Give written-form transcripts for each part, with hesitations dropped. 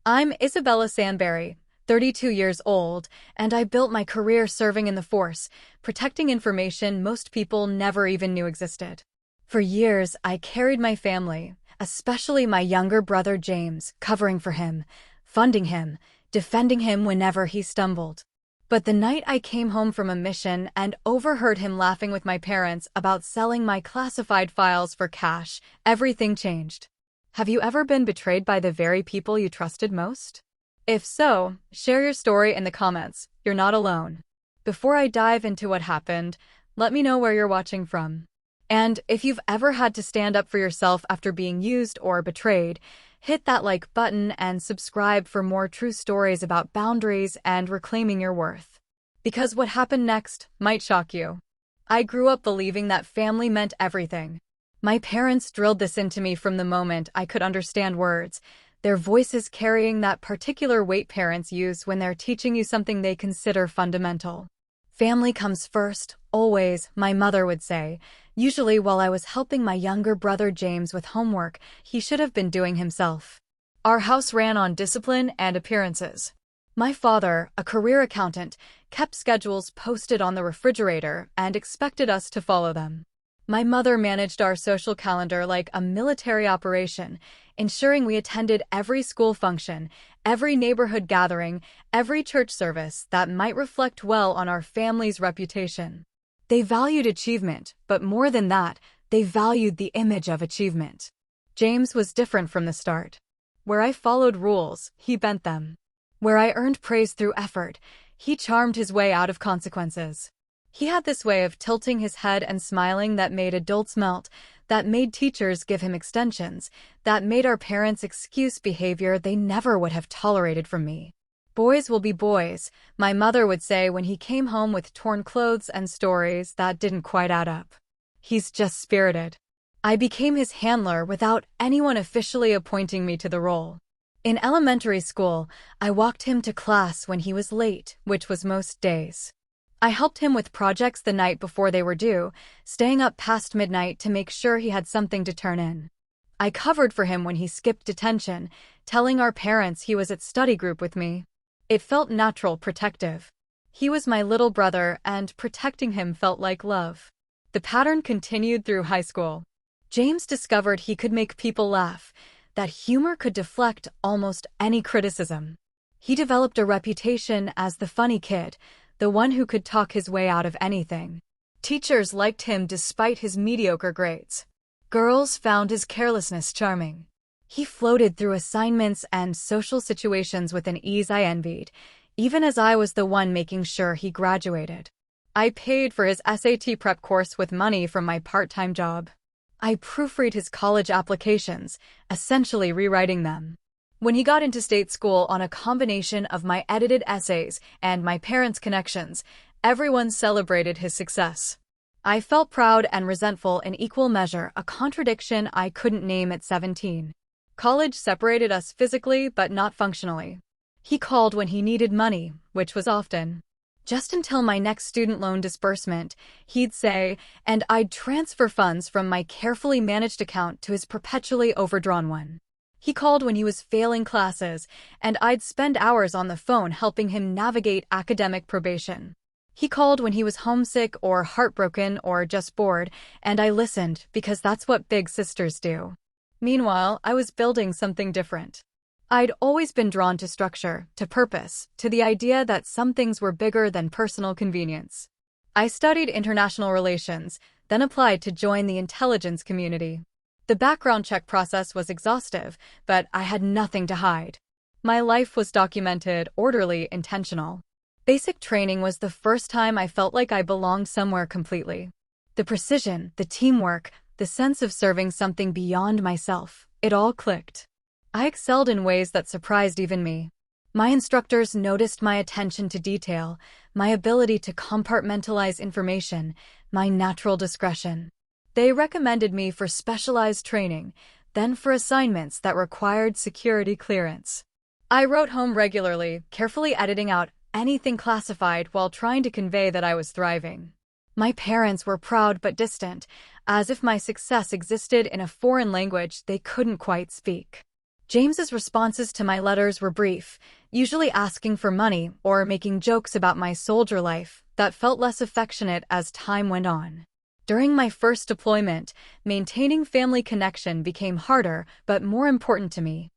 I'm Isabella Sanberry, 32 years old, and I built my career serving in the force, protecting information most people never even knew existed. For years, I carried my family, especially my younger brother James, covering for him, funding him, defending him whenever he stumbled. But the night I came home from a mission and overheard him laughing with my parents about selling my classified files for cash, everything changed. Have you ever been betrayed by the very people you trusted most? If so, share your story in the comments. You're not alone. Before I dive into what happened, let me know where you're watching from. And if you've ever had to stand up for yourself after being used or betrayed, hit that like button and subscribe for more true stories about boundaries and reclaiming your worth. Because what happened next might shock you. I grew up believing that family meant everything. My parents drilled this into me from the moment I could understand words, their voices carrying that particular weight parents use when they're teaching you something they consider fundamental. Family comes first, always, my mother would say, usually while I was helping my younger brother James with homework he should have been doing himself. Our house ran on discipline and appearances. My father, a career accountant, kept schedules posted on the refrigerator and expected us to follow them. My mother managed our social calendar like a military operation, ensuring we attended every school function, every neighborhood gathering, every church service that might reflect well on our family's reputation. They valued achievement, but more than that, they valued the image of achievement. James was different from the start. Where I followed rules, he bent them. Where I earned praise through effort, he charmed his way out of consequences. He had this way of tilting his head and smiling that made adults melt, that made teachers give him extensions, that made our parents excuse behavior they never would have tolerated from me. Boys will be boys, my mother would say when he came home with torn clothes and stories that didn't quite add up. He's just spirited. I became his handler without anyone officially appointing me to the role. In elementary school, I walked him to class when he was late, which was most days. I helped him with projects the night before they were due, staying up past midnight to make sure he had something to turn in. I covered for him when he skipped detention, telling our parents he was at study group with me. It felt natural, protective. He was my little brother, and protecting him felt like love. The pattern continued through high school. James discovered he could make people laugh, that humor could deflect almost any criticism. He developed a reputation as the funny kid, the one who could talk his way out of anything. Teachers liked him despite his mediocre grades. Girls found his carelessness charming. He floated through assignments and social situations with an ease I envied, even as I was the one making sure he graduated. I paid for his SAT prep course with money from my part-time job. I proofread his college applications, essentially rewriting them. When he got into state school on a combination of my edited essays and my parents' connections, everyone celebrated his success. I felt proud and resentful in equal measure, a contradiction I couldn't name at 17. College separated us physically but not functionally. He called when he needed money, which was often. Just until my next student loan disbursement, he'd say, and I'd transfer funds from my carefully managed account to his perpetually overdrawn one. He called when he was failing classes, and I'd spend hours on the phone helping him navigate academic probation. He called when he was homesick or heartbroken or just bored, and I listened because that's what big sisters do. Meanwhile, I was building something different. I'd always been drawn to structure, to purpose, to the idea that some things were bigger than personal convenience. I studied international relations, then applied to join the intelligence community. The background check process was exhaustive, but I had nothing to hide. My life was documented, orderly, intentional. Basic training was the first time I felt like I belonged somewhere completely. The precision, the teamwork, the sense of serving something beyond myself, it all clicked. I excelled in ways that surprised even me. My instructors noticed my attention to detail, my ability to compartmentalize information, my natural discretion. They recommended me for specialized training, then for assignments that required security clearance. I wrote home regularly, carefully editing out anything classified while trying to convey that I was thriving. My parents were proud but distant, as if my success existed in a foreign language they couldn't quite speak. James's responses to my letters were brief, usually asking for money or making jokes about my soldier life that felt less affectionate as time went on. During my first deployment, maintaining family connection became harder but more important to me.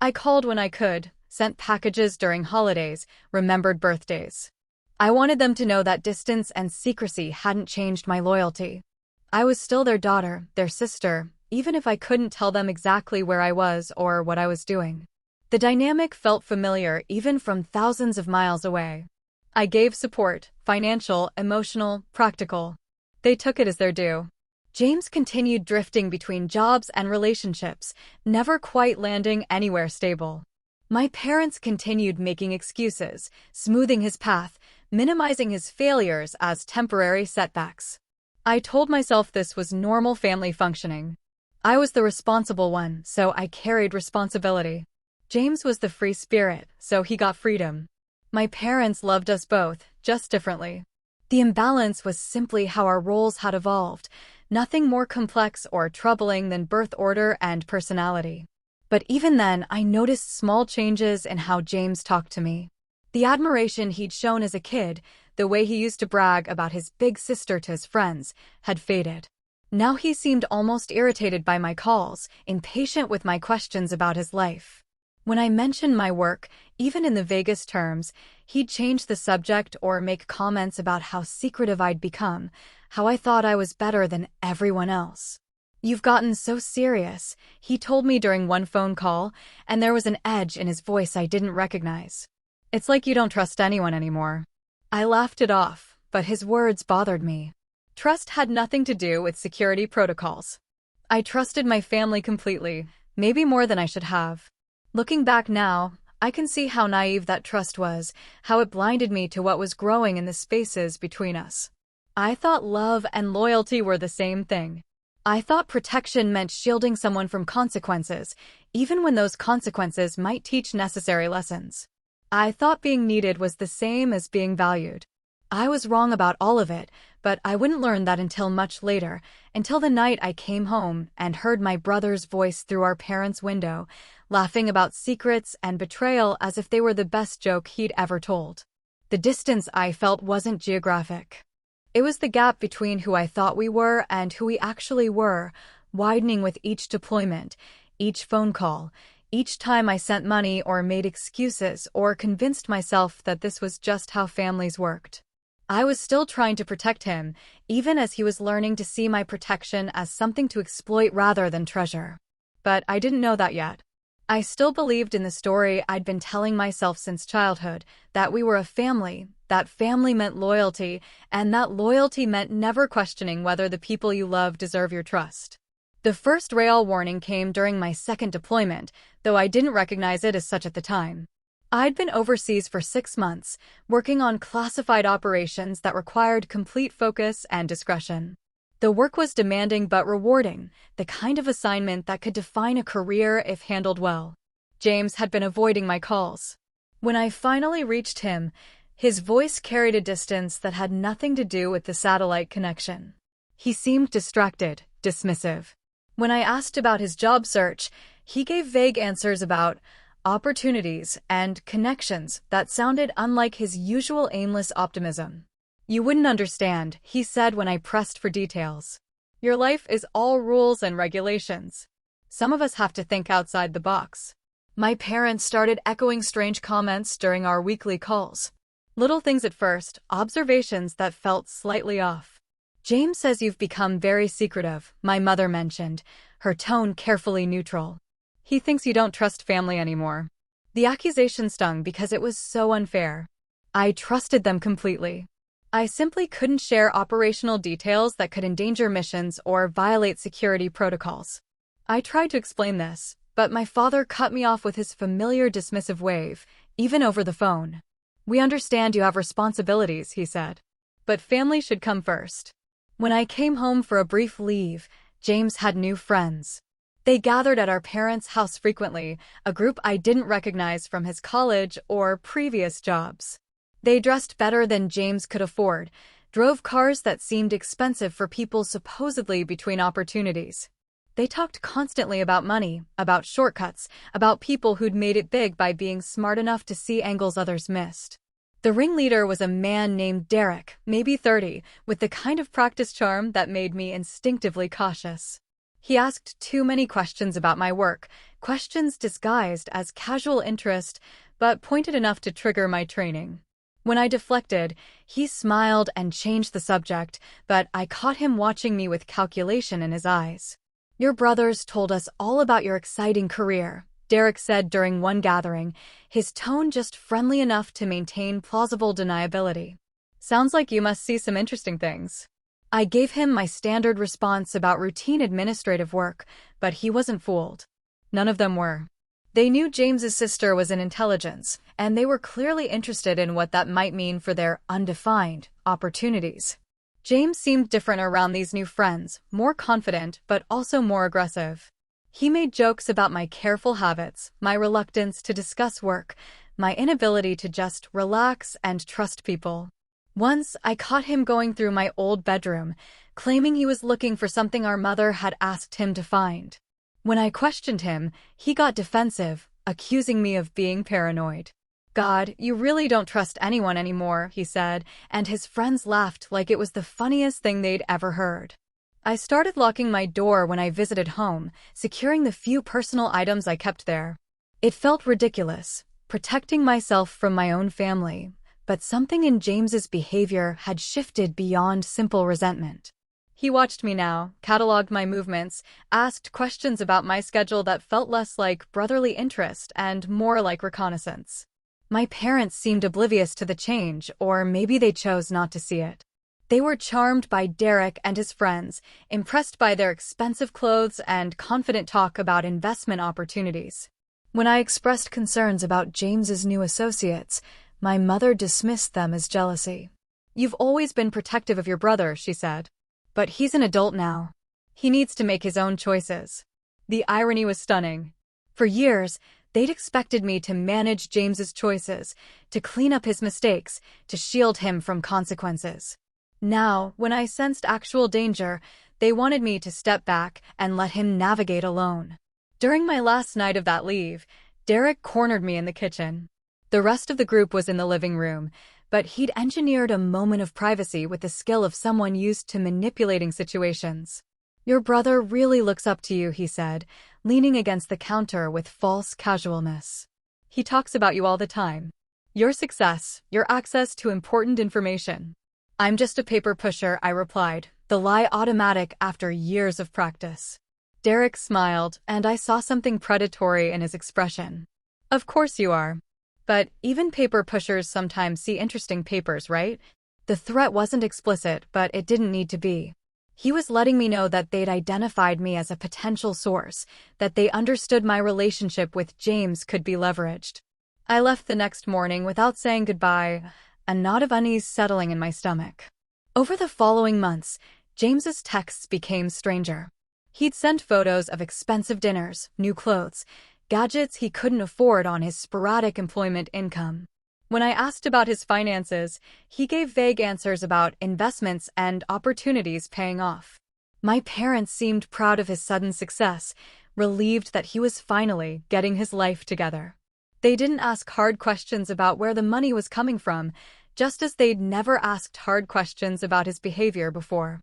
I called when I could, sent packages during holidays, remembered birthdays. I wanted them to know that distance and secrecy hadn't changed my loyalty. I was still their daughter, their sister, even if I couldn't tell them exactly where I was or what I was doing. The dynamic felt familiar even from thousands of miles away. I gave support, financial, emotional, practical. They took it as their due. James continued drifting between jobs and relationships, never quite landing anywhere stable. My parents continued making excuses, smoothing his path, minimizing his failures as temporary setbacks. I told myself this was normal family functioning. I was the responsible one, so I carried responsibility. James was the free spirit, so he got freedom. My parents loved us both, just differently. The imbalance was simply how our roles had evolved, nothing more complex or troubling than birth order and personality. But even then, I noticed small changes in how James talked to me. The admiration he'd shown as a kid, the way he used to brag about his big sister to his friends, had faded. Now he seemed almost irritated by my calls, impatient with my questions about his life. When I mentioned my work, even in the vaguest terms, he'd change the subject or make comments about how secretive I'd become, how I thought I was better than everyone else. "You've gotten so serious," he told me during one phone call, and there was an edge in his voice I didn't recognize. "It's like you don't trust anyone anymore." I laughed it off, but his words bothered me. Trust had nothing to do with security protocols. I trusted my family completely, maybe more than I should have. Looking back now, I can see how naive that trust was, how it blinded me to what was growing in the spaces between us. I thought love and loyalty were the same thing. I thought protection meant shielding someone from consequences, even when those consequences might teach necessary lessons. I thought being needed was the same as being valued. I was wrong about all of it, but I wouldn't learn that until much later, until the night I came home and heard my brother's voice through our parents' window, laughing about secrets and betrayal as if they were the best joke he'd ever told. The distance I felt wasn't geographic. It was the gap between who I thought we were and who we actually were, widening with each deployment, each phone call, each time I sent money or made excuses or convinced myself that this was just how families worked. I was still trying to protect him, even as he was learning to see my protection as something to exploit rather than treasure. But I didn't know that yet. I still believed in the story I'd been telling myself since childhood, that we were a family, that family meant loyalty, and that loyalty meant never questioning whether the people you love deserve your trust. The first rail warning came during my second deployment, though I didn't recognize it as such at the time. I'd been overseas for 6 months, working on classified operations that required complete focus and discretion. The work was demanding but rewarding, the kind of assignment that could define a career if handled well. James had been avoiding my calls. When I finally reached him, his voice carried a distance that had nothing to do with the satellite connection. He seemed distracted, dismissive. When I asked about his job search, he gave vague answers about opportunities and connections that sounded unlike his usual aimless optimism. "You wouldn't understand," he said when I pressed for details. "Your life is all rules and regulations. Some of us have to think outside the box." My parents started echoing strange comments during our weekly calls. Little things at first, observations that felt slightly off. "James says you've become very secretive," my mother mentioned, her tone carefully neutral. "He thinks you don't trust family anymore." The accusation stung because it was so unfair. I trusted them completely. I simply couldn't share operational details that could endanger missions or violate security protocols. I tried to explain this, but my father cut me off with his familiar dismissive wave, even over the phone. "We understand you have responsibilities," he said. "But family should come first." When I came home for a brief leave, James had new friends. They gathered at our parents' house frequently, a group I didn't recognize from his college or previous jobs. They dressed better than James could afford, drove cars that seemed expensive for people supposedly between opportunities. They talked constantly about money, about shortcuts, about people who'd made it big by being smart enough to see angles others missed. The ringleader was a man named Derek, maybe 30, with the kind of practice charm that made me instinctively cautious. He asked too many questions about my work, questions disguised as casual interest, but pointed enough to trigger my training. When I deflected, he smiled and changed the subject, but I caught him watching me with calculation in his eyes. "Your brothers told us all about your exciting career," Derek said during one gathering, his tone just friendly enough to maintain plausible deniability. "Sounds like you must see some interesting things." I gave him my standard response about routine administrative work, but he wasn't fooled. None of them were. They knew James's sister was in intelligence, and they were clearly interested in what that might mean for their undefined opportunities. James seemed different around these new friends, more confident but also more aggressive. He made jokes about my careful habits, my reluctance to discuss work, my inability to just relax and trust people. Once, I caught him going through my old bedroom, claiming he was looking for something our mother had asked him to find. When I questioned him, he got defensive, accusing me of being paranoid. "God, you really don't trust anyone anymore," he said, and his friends laughed like it was the funniest thing they'd ever heard. I started locking my door when I visited home, securing the few personal items I kept there. It felt ridiculous, protecting myself from my own family, but something in James's behavior had shifted beyond simple resentment. He watched me now, cataloged my movements, asked questions about my schedule that felt less like brotherly interest and more like reconnaissance. My parents seemed oblivious to the change, or maybe they chose not to see it. They were charmed by Derek and his friends, impressed by their expensive clothes and confident talk about investment opportunities. When I expressed concerns about James's new associates, my mother dismissed them as jealousy. "You've always been protective of your brother," she said. "But he's an adult now. He needs to make his own choices." The irony was stunning. For years, they'd expected me to manage James's choices, to clean up his mistakes, to shield him from consequences. Now, when I sensed actual danger, they wanted me to step back and let him navigate alone. During my last night of that leave, Derek cornered me in the kitchen. The rest of the group was in the living room, but he'd engineered a moment of privacy with the skill of someone used to manipulating situations. "Your brother really looks up to you," he said, leaning against the counter with false casualness. "He talks about you all the time. Your success, your access to important information." "I'm just a paper pusher," I replied, the lie automatic after years of practice. Derek smiled, and I saw something predatory in his expression. "Of course you are. But even paper pushers sometimes see interesting papers, right?" The threat wasn't explicit, but it didn't need to be. He was letting me know that they'd identified me as a potential source, that they understood my relationship with James could be leveraged. I left the next morning without saying goodbye, a knot of unease settling in my stomach. Over the following months, James's texts became stranger. He'd sent photos of expensive dinners, new clothes, gadgets he couldn't afford on his sporadic employment income. When I asked about his finances, he gave vague answers about investments and opportunities paying off. My parents seemed proud of his sudden success, relieved that he was finally getting his life together. They didn't ask hard questions about where the money was coming from, just as they'd never asked hard questions about his behavior before.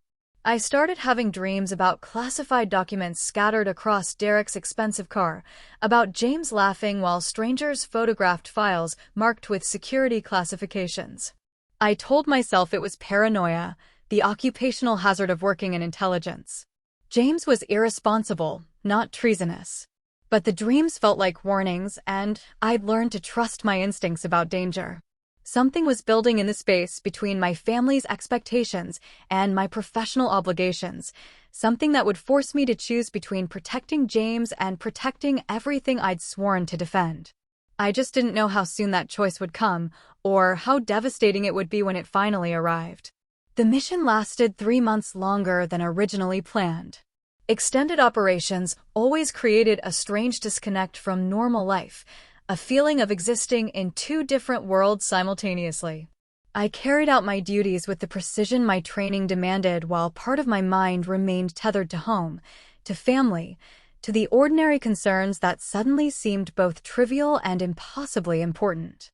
I started having dreams about classified documents scattered across Derek's expensive car, about James laughing while strangers photographed files marked with security classifications. I told myself it was paranoia, the occupational hazard of working in intelligence. James was irresponsible, not treasonous. But the dreams felt like warnings, and I'd learned to trust my instincts about danger. Something was building in the space between my family's expectations and my professional obligations, something that would force me to choose between protecting James and protecting everything I'd sworn to defend. I just didn't know how soon that choice would come, or how devastating it would be when it finally arrived. The mission lasted 3 months longer than originally planned. Extended operations always created a strange disconnect from normal life, a feeling of existing in 2 different worlds simultaneously. I carried out my duties with the precision my training demanded while part of my mind remained tethered to home, to family, to the ordinary concerns that suddenly seemed both trivial and impossibly important.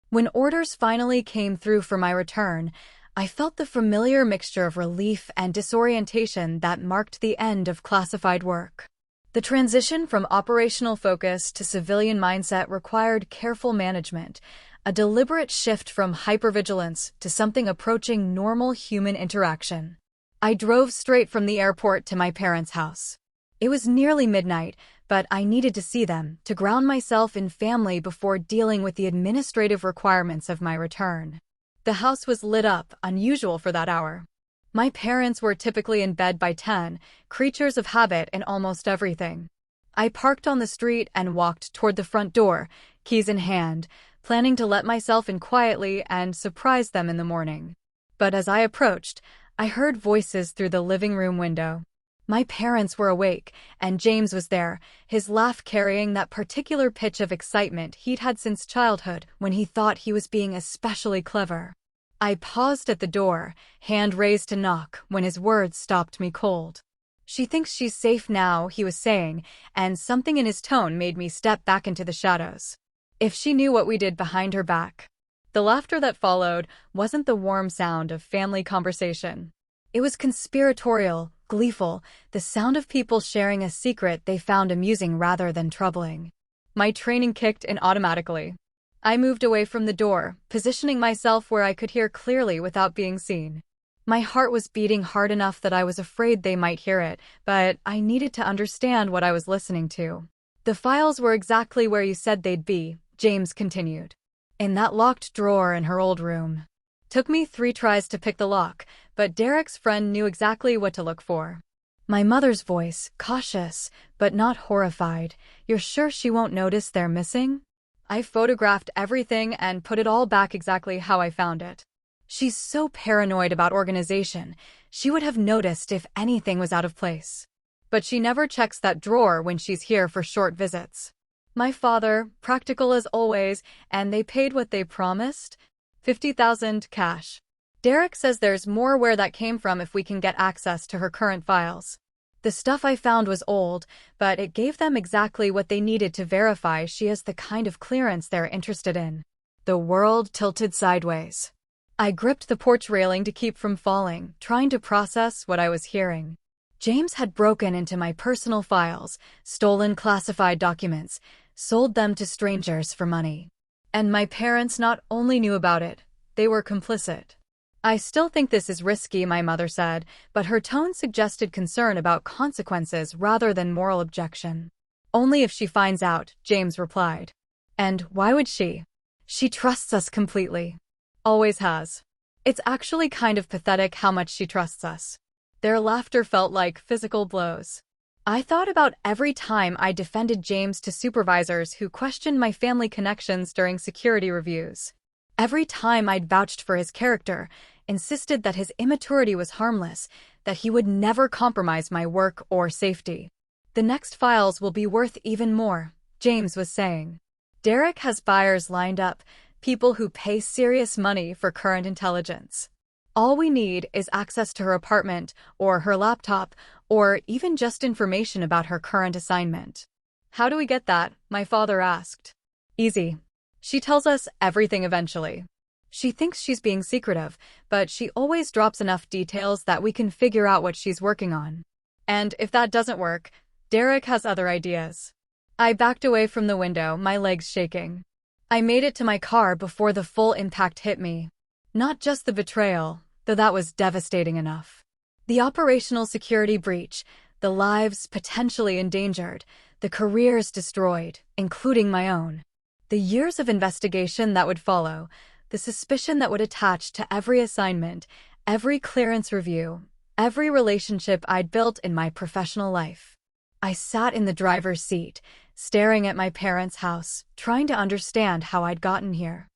When orders finally came through for my return, I felt the familiar mixture of relief and disorientation that marked the end of classified work. The transition from operational focus to civilian mindset required careful management, a deliberate shift from hypervigilance to something approaching normal human interaction. I drove straight from the airport to my parents' house. It was nearly midnight, but I needed to see them, to ground myself in family before dealing with the administrative requirements of my return. The house was lit up, unusual for that hour. My parents were typically in bed by 10, creatures of habit in almost everything. I parked on the street and walked toward the front door, keys in hand, planning to let myself in quietly and surprise them in the morning. But as I approached, I heard voices through the living room window. My parents were awake, and James was there, his laugh carrying that particular pitch of excitement he'd had since childhood when he thought he was being especially clever. I paused at the door, hand raised to knock, when his words stopped me cold. "She thinks she's safe now," he was saying, and something in his tone made me step back into the shadows. If she knew what we did behind her back. The laughter that followed wasn't the warm sound of family conversation. It was conspiratorial, gleeful, the sound of people sharing a secret they found amusing rather than troubling. My training kicked in automatically. I moved away from the door, positioning myself where I could hear clearly without being seen. My heart was beating hard enough that I was afraid they might hear it, but I needed to understand what I was listening to. "The files were exactly where you said they'd be," James continued. "In that locked drawer in her old room." Took me 3 tries to pick the lock, but Derek's friend knew exactly what to look for. My mother's voice, cautious, but not horrified. "You're sure she won't notice they're missing?" I photographed everything and put it all back exactly how I found it. She's so paranoid about organization, she would have noticed if anything was out of place. But she never checks that drawer when she's here for short visits. My father, practical as always, and they paid what they promised. $50,000 cash. Derek says there's more where that came from if we can get access to her current files. The stuff I found was old, but it gave them exactly what they needed to verify she has the kind of clearance they're interested in. The world tilted sideways. I gripped the porch railing to keep from falling, trying to process what I was hearing. James had broken into my personal files, stolen classified documents, sold them to strangers for money. And my parents not only knew about it, they were complicit. "I still think this is risky," my mother said, but her tone suggested concern about consequences rather than moral objection. "Only if she finds out," James replied. "And why would she? She trusts us completely. Always has. It's actually kind of pathetic how much she trusts us." Their laughter felt like physical blows. I thought about every time I defended James to supervisors who questioned my family connections during security reviews. Every time I'd vouched for his character, insisted that his immaturity was harmless, that he would never compromise my work or safety. "The next files will be worth even more," James was saying. "Derek has buyers lined up, people who pay serious money for current intelligence. All we need is access to her apartment, or her laptop, or even just information about her current assignment." "How do we get that?" my father asked. "Easy. She tells us everything eventually. She thinks she's being secretive, but she always drops enough details that we can figure out what she's working on. And if that doesn't work, Derek has other ideas." I backed away from the window, my legs shaking. I made it to my car before the full impact hit me. Not just the betrayal, though that was devastating enough. The operational security breach, the lives potentially endangered, the careers destroyed, including my own. The years of investigation that would follow, the suspicion that would attach to every assignment, every clearance review, every relationship I'd built in my professional life. I sat in the driver's seat, staring at my parents' house, trying to understand how I'd gotten here.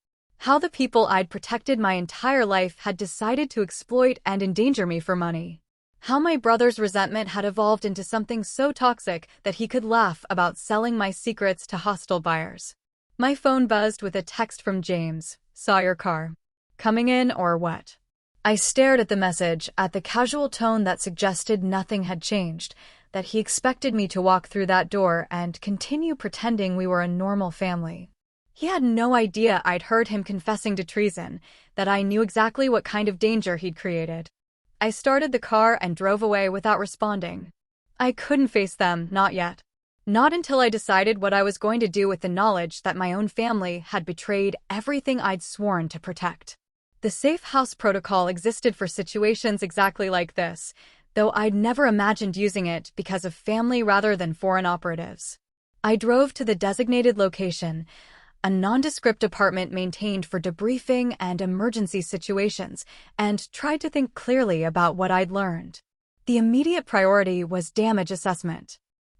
How the people I'd protected my entire life had decided to exploit and endanger me for money. How my brother's resentment had evolved into something so toxic that he could laugh about selling my secrets to hostile buyers. My phone buzzed with a text from James. "Saw your car. Coming in or what?" I stared at the message, at the casual tone that suggested nothing had changed, that he expected me to walk through that door and continue pretending we were a normal family. He had no idea I'd heard him confessing to treason, that I knew exactly what kind of danger he'd created. I started the car and drove away without responding. I couldn't face them, not yet. Not until I decided what I was going to do with the knowledge that my own family had betrayed everything I'd sworn to protect. The safe house protocol existed for situations exactly like this, though I'd never imagined using it because of family rather than foreign operatives. I drove to the designated location, a nondescript apartment maintained for debriefing and emergency situations, and tried to think clearly about what I'd learned. The immediate priority was damage assessment.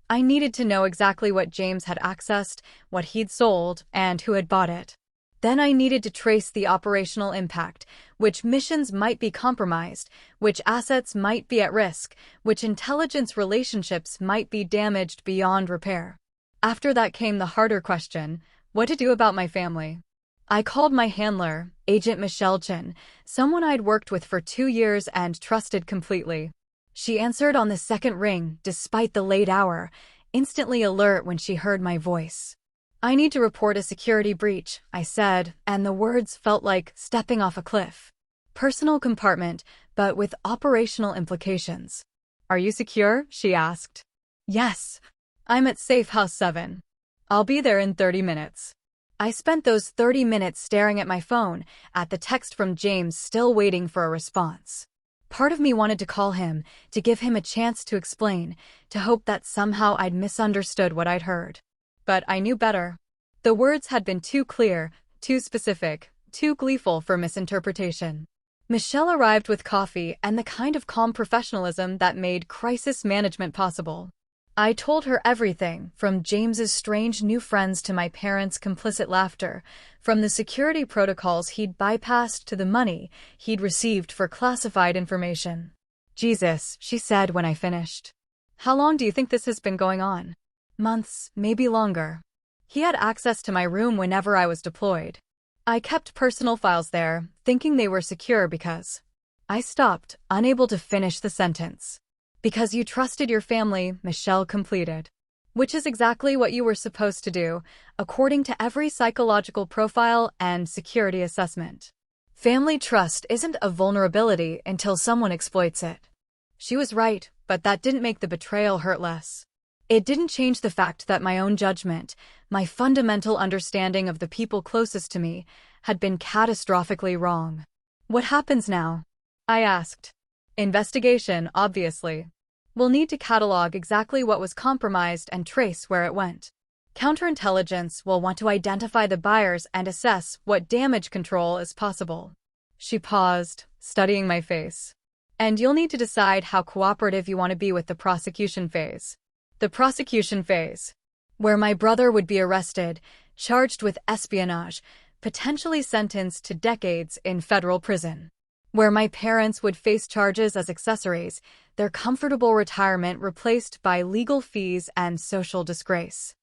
I needed to know exactly what James had accessed, what he'd sold, and who had bought it. Then I needed to trace the operational impact, which missions might be compromised, which assets might be at risk, which intelligence relationships might be damaged beyond repair. After that came the harder question: what to do about my family. I called my handler, Agent Michelle Chin, someone I'd worked with for 2 years and trusted completely. She answered on the second ring, despite the late hour, instantly alert when she heard my voice. "I need to report a security breach," I said, and the words felt like stepping off a cliff. "Personal compartment, but with operational implications." "Are you secure?" she asked. "Yes. I'm at Safe House 7. I'll be there in 30 minutes. I spent those 30 minutes staring at my phone, at the text from James still waiting for a response. Part of me wanted to call him, to give him a chance to explain, to hope that somehow I'd misunderstood what I'd heard. But I knew better. The words had been too clear, too specific, too gleeful for misinterpretation. Michelle arrived with coffee and the kind of calm professionalism that made crisis management possible. I told her everything, from James's strange new friends to my parents' complicit laughter, from the security protocols he'd bypassed to the money he'd received for classified information. "Jesus," she said when I finished. "How long do you think this has been going on?" "Months, maybe longer." He had access to my room whenever I was deployed. I kept personal files there, thinking they were secure because... I stopped, unable to finish the sentence. "Because you trusted your family," Michelle completed. "Which is exactly what you were supposed to do, according to every psychological profile and security assessment. Family trust isn't a vulnerability until someone exploits it." She was right, but that didn't make the betrayal hurt less. It didn't change the fact that my own judgment, my fundamental understanding of the people closest to me, had been catastrophically wrong. "What happens now?" I asked. "Investigation, obviously. We'll need to catalog exactly what was compromised and trace where it went. Counterintelligence will want to identify the buyers and assess what damage control is possible." She paused, studying my face. "And you'll need to decide how cooperative you want to be with the prosecution phase." The prosecution phase, where my brother would be arrested, charged with espionage, potentially sentenced to decades in federal prison. Where my parents would face charges as accessories, their comfortable retirement replaced by legal fees and social disgrace.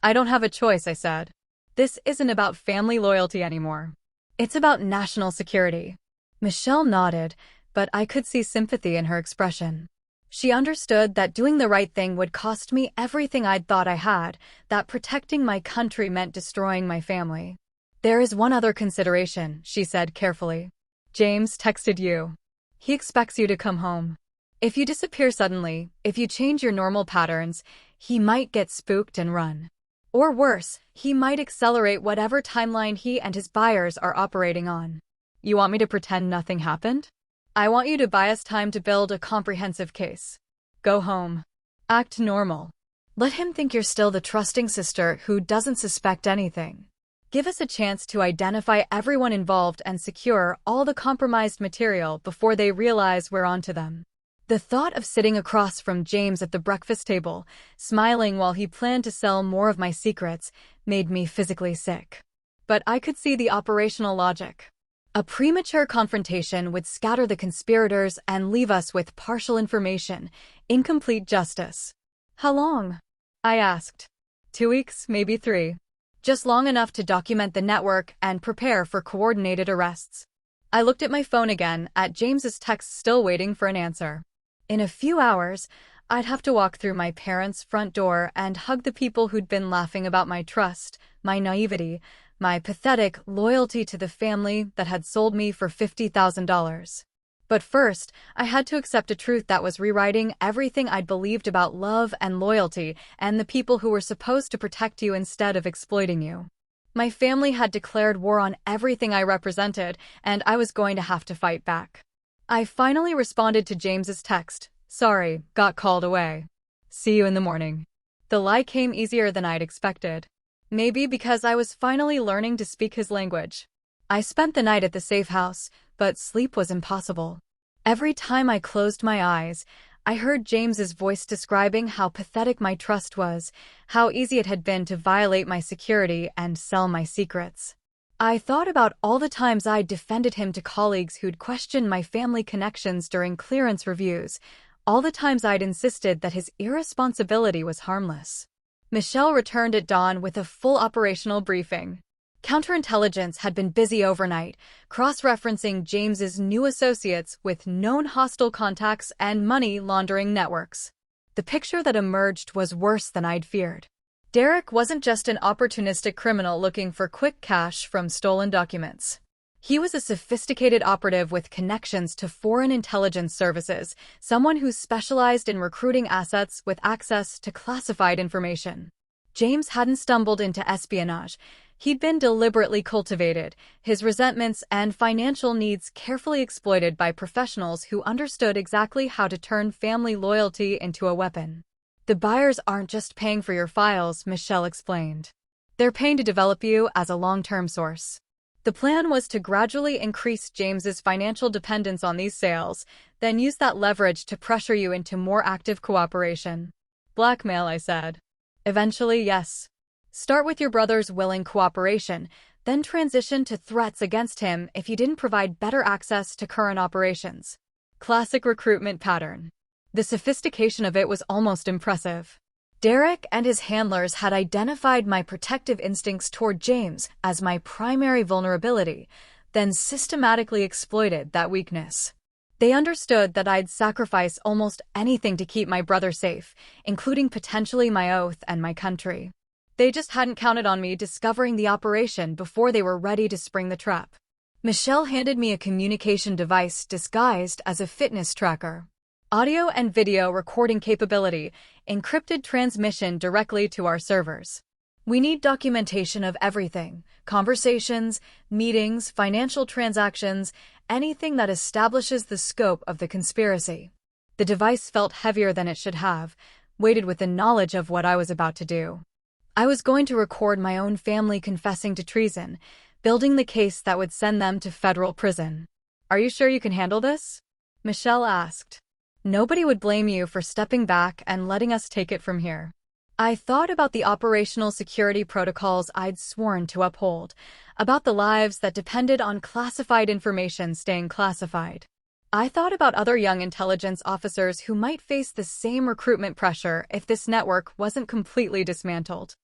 "I don't have a choice," I said. "This isn't about family loyalty anymore. It's about national security." Michelle nodded, but I could see sympathy in her expression. She understood that doing the right thing would cost me everything I'd thought I had, that protecting my country meant destroying my family. "There is one other consideration," she said carefully. "James texted you. He expects you to come home. If you disappear suddenly, if you change your normal patterns, he might get spooked and run. Or worse, he might accelerate whatever timeline he and his buyers are operating on. You want me to pretend nothing happened? I want you to buy us time to build a comprehensive case. Go home. Act normal. Let him think you're still the trusting sister who doesn't suspect anything. Give us a chance to identify everyone involved and secure all the compromised material before they realize we're onto them." The thought of sitting across from James at the breakfast table, smiling while he planned to sell more of my secrets, made me physically sick. But I could see the operational logic. A premature confrontation would scatter the conspirators and leave us with partial information, incomplete justice. "How long?" I asked. 2 weeks, maybe 3. Just long enough to document the network and prepare for coordinated arrests. I looked at my phone again, at James's text still waiting for an answer. In a few hours, I'd have to walk through my parents' front door and hug the people who'd been laughing about my trust, my naivety, my pathetic loyalty to the family that had sold me for $50,000. But first, I had to accept a truth that was rewriting everything I'd believed about love and loyalty and the people who were supposed to protect you instead of exploiting you. My family had declared war on everything I represented, and I was going to have to fight back. I finally responded to James's text. Sorry, got called away. See you in the morning. The lie came easier than I'd expected. Maybe because I was finally learning to speak his language. I spent the night at the safe house, but sleep was impossible. Every time I closed my eyes, I heard James's voice describing how pathetic my trust was, how easy it had been to violate my security and sell my secrets. I thought about all the times I'd defended him to colleagues who'd questioned my family connections during clearance reviews, all the times I'd insisted that his irresponsibility was harmless. Michelle returned at dawn with a full operational briefing. Counterintelligence had been busy overnight, cross-referencing James's new associates with known hostile contacts and money laundering networks. The picture that emerged was worse than I'd feared. Derek wasn't just an opportunistic criminal looking for quick cash from stolen documents. He was a sophisticated operative with connections to foreign intelligence services, someone who specialized in recruiting assets with access to classified information. James hadn't stumbled into espionage. He'd been deliberately cultivated, his resentments and financial needs carefully exploited by professionals who understood exactly how to turn family loyalty into a weapon. The buyers aren't just paying for your files, Michelle explained. They're paying to develop you as a long-term source. The plan was to gradually increase James's financial dependence on these sales, then use that leverage to pressure you into more active cooperation. Blackmail, I said. Eventually, yes. Start with your brother's willing cooperation, then transition to threats against him if you didn't provide better access to current operations. Classic recruitment pattern. The sophistication of it was almost impressive. Derek and his handlers had identified my protective instincts toward James as my primary vulnerability, then systematically exploited that weakness. They understood that I'd sacrifice almost anything to keep my brother safe, including potentially my oath and my country. They just hadn't counted on me discovering the operation before they were ready to spring the trap. Michelle handed me a communication device disguised as a fitness tracker. Audio and video recording capability, encrypted transmission directly to our servers. We need documentation of everything: conversations, meetings, financial transactions, anything that establishes the scope of the conspiracy. The device felt heavier than it should have, weighted with the knowledge of what I was about to do. I was going to record my own family confessing to treason, building the case that would send them to federal prison. Are you sure you can handle this? Michelle asked. Nobody would blame you for stepping back and letting us take it from here. I thought about the operational security protocols I'd sworn to uphold, about the lives that depended on classified information staying classified. I thought about other young intelligence officers who might face the same recruitment pressure if this network wasn't completely dismantled.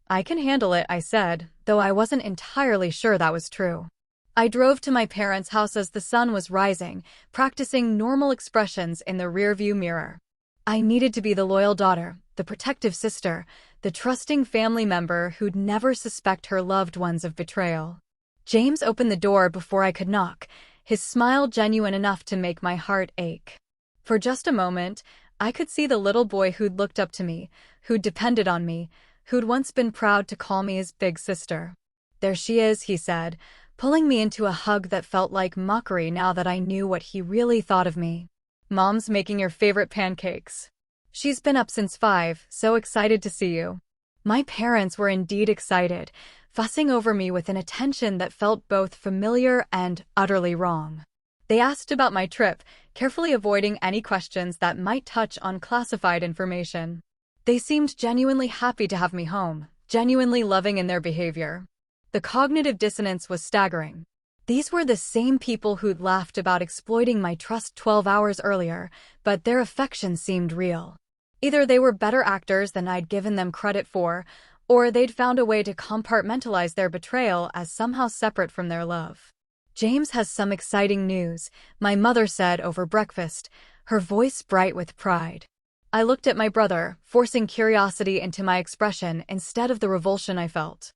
I can handle it, I said, though I wasn't entirely sure that was true. I drove to my parents' house as the sun was rising, practicing normal expressions in the rearview mirror. I needed to be the loyal daughter, the protective sister, the trusting family member who'd never suspect her loved ones of betrayal. James opened the door before I could knock, his smile genuine enough to make my heart ache. For just a moment, I could see the little boy who'd looked up to me, who'd depended on me, who'd once been proud to call me his big sister. There she is, he said, pulling me into a hug that felt like mockery now that I knew what he really thought of me. Mom's making your favorite pancakes. She's been up since 5, so excited to see you. My parents were indeed excited, fussing over me with an attention that felt both familiar and utterly wrong. They asked about my trip, carefully avoiding any questions that might touch on classified information. They seemed genuinely happy to have me home, genuinely loving in their behavior. The cognitive dissonance was staggering. These were the same people who'd laughed about exploiting my trust 12 hours earlier, but their affection seemed real. Either they were better actors than I'd given them credit for, or they'd found a way to compartmentalize their betrayal as somehow separate from their love. James has some exciting news, my mother said over breakfast, her voice bright with pride. I looked at my brother, forcing curiosity into my expression instead of the revulsion I felt.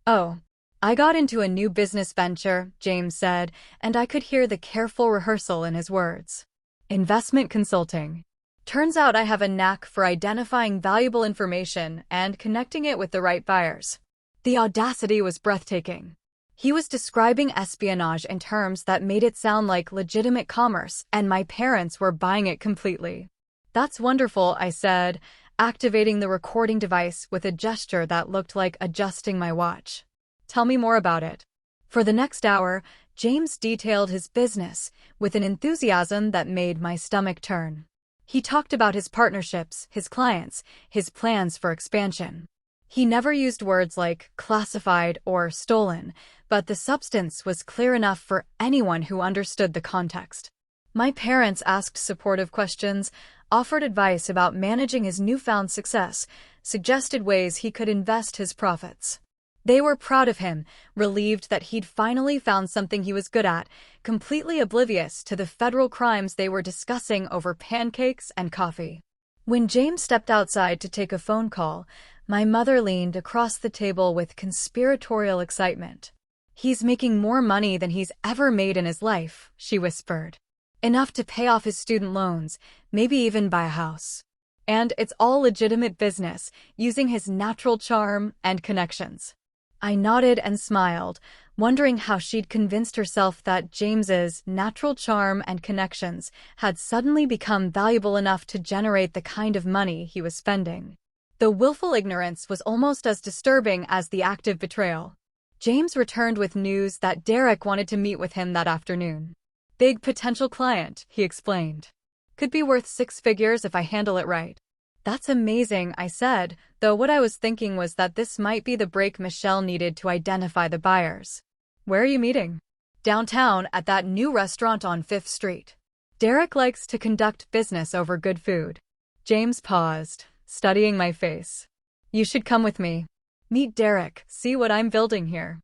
Oh, I got into a new business venture, James said, and I could hear the careful rehearsal in his words. Investment consulting. Turns out I have a knack for identifying valuable information and connecting it with the right buyers. The audacity was breathtaking. He was describing espionage in terms that made it sound like legitimate commerce, and my parents were buying it completely. That's wonderful, I said, activating the recording device with a gesture that looked like adjusting my watch. Tell me more about it. For the next hour, James detailed his business with an enthusiasm that made my stomach turn. He talked about his partnerships, his clients, his plans for expansion. He never used words like classified or stolen, but the substance was clear enough for anyone who understood the context. My parents asked supportive questions, offered advice about managing his newfound success, suggested ways he could invest his profits. They were proud of him, relieved that he'd finally found something he was good at, completely oblivious to the federal crimes they were discussing over pancakes and coffee. When James stepped outside to take a phone call, my mother leaned across the table with conspiratorial excitement. "He's making more money than he's ever made in his life," she whispered. "Enough to pay off his student loans, maybe even buy a house. And it's all legitimate business, using his natural charm and connections." I nodded and smiled, wondering how she'd convinced herself that James's natural charm and connections had suddenly become valuable enough to generate the kind of money he was spending. The willful ignorance was almost as disturbing as the active betrayal. James returned with news that Derek wanted to meet with him that afternoon. "Big potential client," he explained. "Could be worth 6 figures if I handle it right." "That's amazing," I said, though what I was thinking was that this might be the break Michelle needed to identify the buyers. "Where are you meeting?" "Downtown, at that new restaurant on 5th Street. Derek likes to conduct business over good food." James paused, studying my face. "You should come with me. Meet Derek, see what I'm building here.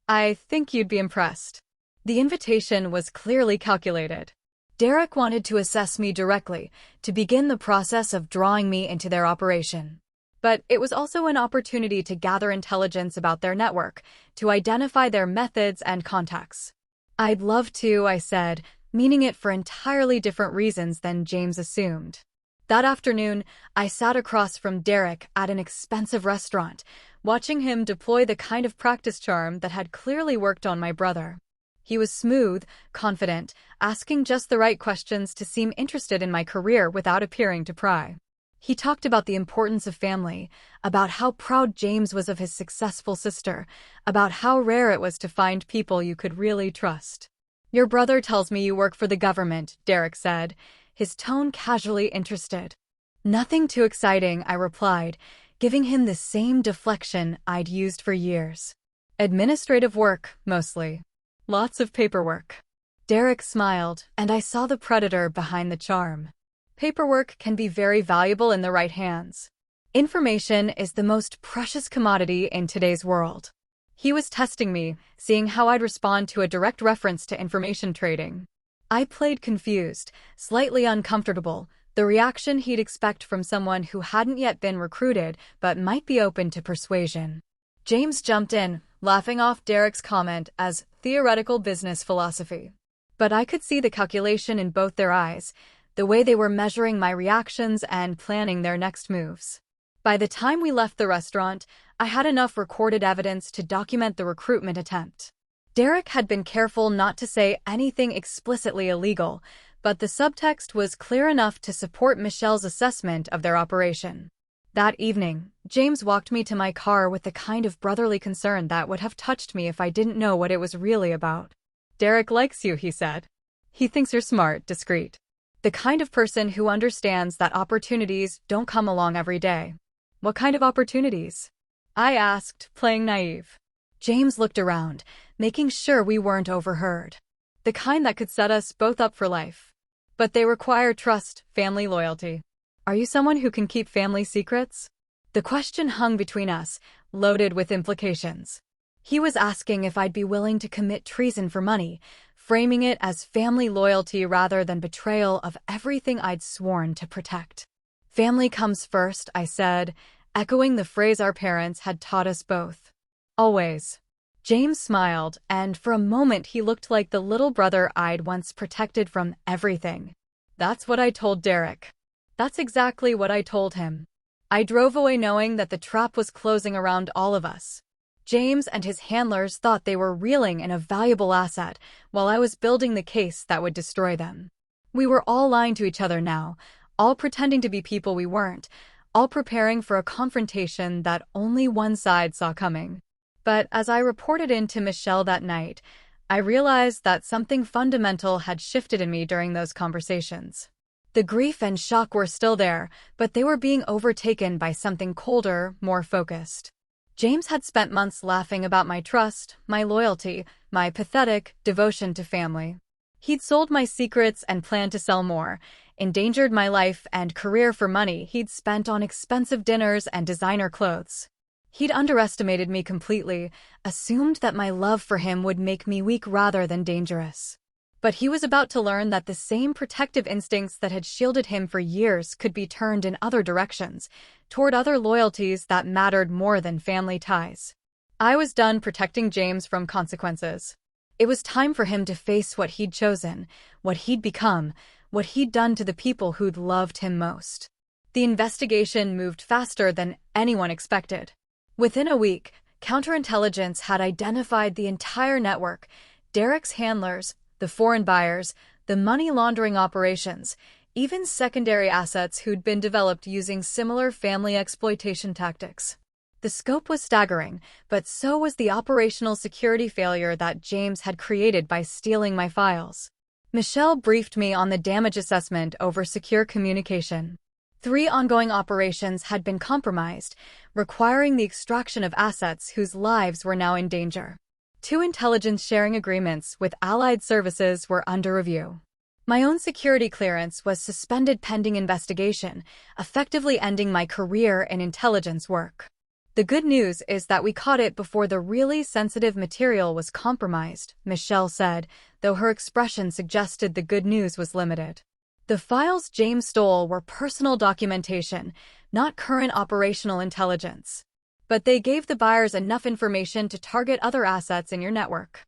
I think you'd be impressed." The invitation was clearly calculated. Derek wanted to assess me directly, to begin the process of drawing me into their operation. But it was also an opportunity to gather intelligence about their network, to identify their methods and contacts. "I'd love to," I said, meaning it for entirely different reasons than James assumed. That afternoon, I sat across from Derek at an expensive restaurant, watching him deploy the kind of practice charm that had clearly worked on my brother. He was smooth, confident, asking just the right questions to seem interested in my career without appearing to pry. He talked about the importance of family, about how proud James was of his successful sister, about how rare it was to find people you could really trust. "Your brother tells me you work for the government," Derek said, his tone casually interested. "Nothing too exciting," I replied, giving him the same deflection I'd used for years. "Administrative work, mostly. Lots of paperwork." Derek smiled, and I saw the predator behind the charm. Paperwork can be very valuable in the right hands. Information is the most precious commodity in today's world. He was testing me, seeing how I'd respond to a direct reference to information trading. I played confused, slightly uncomfortable, the reaction he'd expect from someone who hadn't yet been recruited but might be open to persuasion. James jumped in, laughing off Derek's comment as theoretical business philosophy. But I could see the calculation in both their eyes, the way they were measuring my reactions and planning their next moves. By the time we left the restaurant, I had enough recorded evidence to document the recruitment attempt. Derek had been careful not to say anything explicitly illegal, but the subtext was clear enough to support Michelle's assessment of their operation. That evening, James walked me to my car with the kind of brotherly concern that would have touched me if I didn't know what it was really about. "Derek likes you," he said. "He thinks you're smart, discreet. The kind of person who understands that opportunities don't come along every day." "What kind of opportunities?" I asked, playing naive. James looked around, making sure we weren't overheard. "The kind that could set us both up for life. But they require trust, family loyalty." "Are you someone who can keep family secrets?" The question hung between us, loaded with implications. He was asking if I'd be willing to commit treason for money, framing it as family loyalty rather than betrayal of everything I'd sworn to protect. Family comes first, I said, echoing the phrase our parents had taught us both. Always. James smiled, and for a moment he looked like the little brother I'd once protected from everything. That's what I told Derek. That's exactly what I told him. I drove away knowing that the trap was closing around all of us. James and his handlers thought they were reeling in a valuable asset, while I was building the case that would destroy them. We were all lying to each other now, all pretending to be people we weren't, all preparing for a confrontation that only one side saw coming. But as I reported in to Michelle that night, I realized that something fundamental had shifted in me during those conversations. The grief and shock were still there, but they were being overtaken by something colder, more focused. James had spent months laughing about my trust, my loyalty, my pathetic devotion to family. He'd sold my secrets and planned to sell more, endangered my life and career for money he'd spent on expensive dinners and designer clothes. He'd underestimated me completely, assumed that my love for him would make me weak rather than dangerous. But he was about to learn that the same protective instincts that had shielded him for years could be turned in other directions, toward other loyalties that mattered more than family ties. I was done protecting James from consequences. It was time for him to face what he'd chosen, what he'd become, what he'd done to the people who'd loved him most. The investigation moved faster than anyone expected. Within a week, counterintelligence had identified the entire network, Derek's handlers, the foreign buyers, the money laundering operations, even secondary assets who'd been developed using similar family exploitation tactics. The scope was staggering, but so was the operational security failure that James had created by stealing my files. Michelle briefed me on the damage assessment over secure communication. 3 ongoing operations had been compromised, requiring the extraction of assets whose lives were now in danger. 2 intelligence sharing agreements with allied services were under review. My own security clearance was suspended pending investigation, effectively ending my career in intelligence work. The good news is that we caught it before the really sensitive material was compromised, Michelle said, though her expression suggested the good news was limited. The files James stole were personal documentation, not current operational intelligence. But they gave the buyers enough information to target other assets in your network.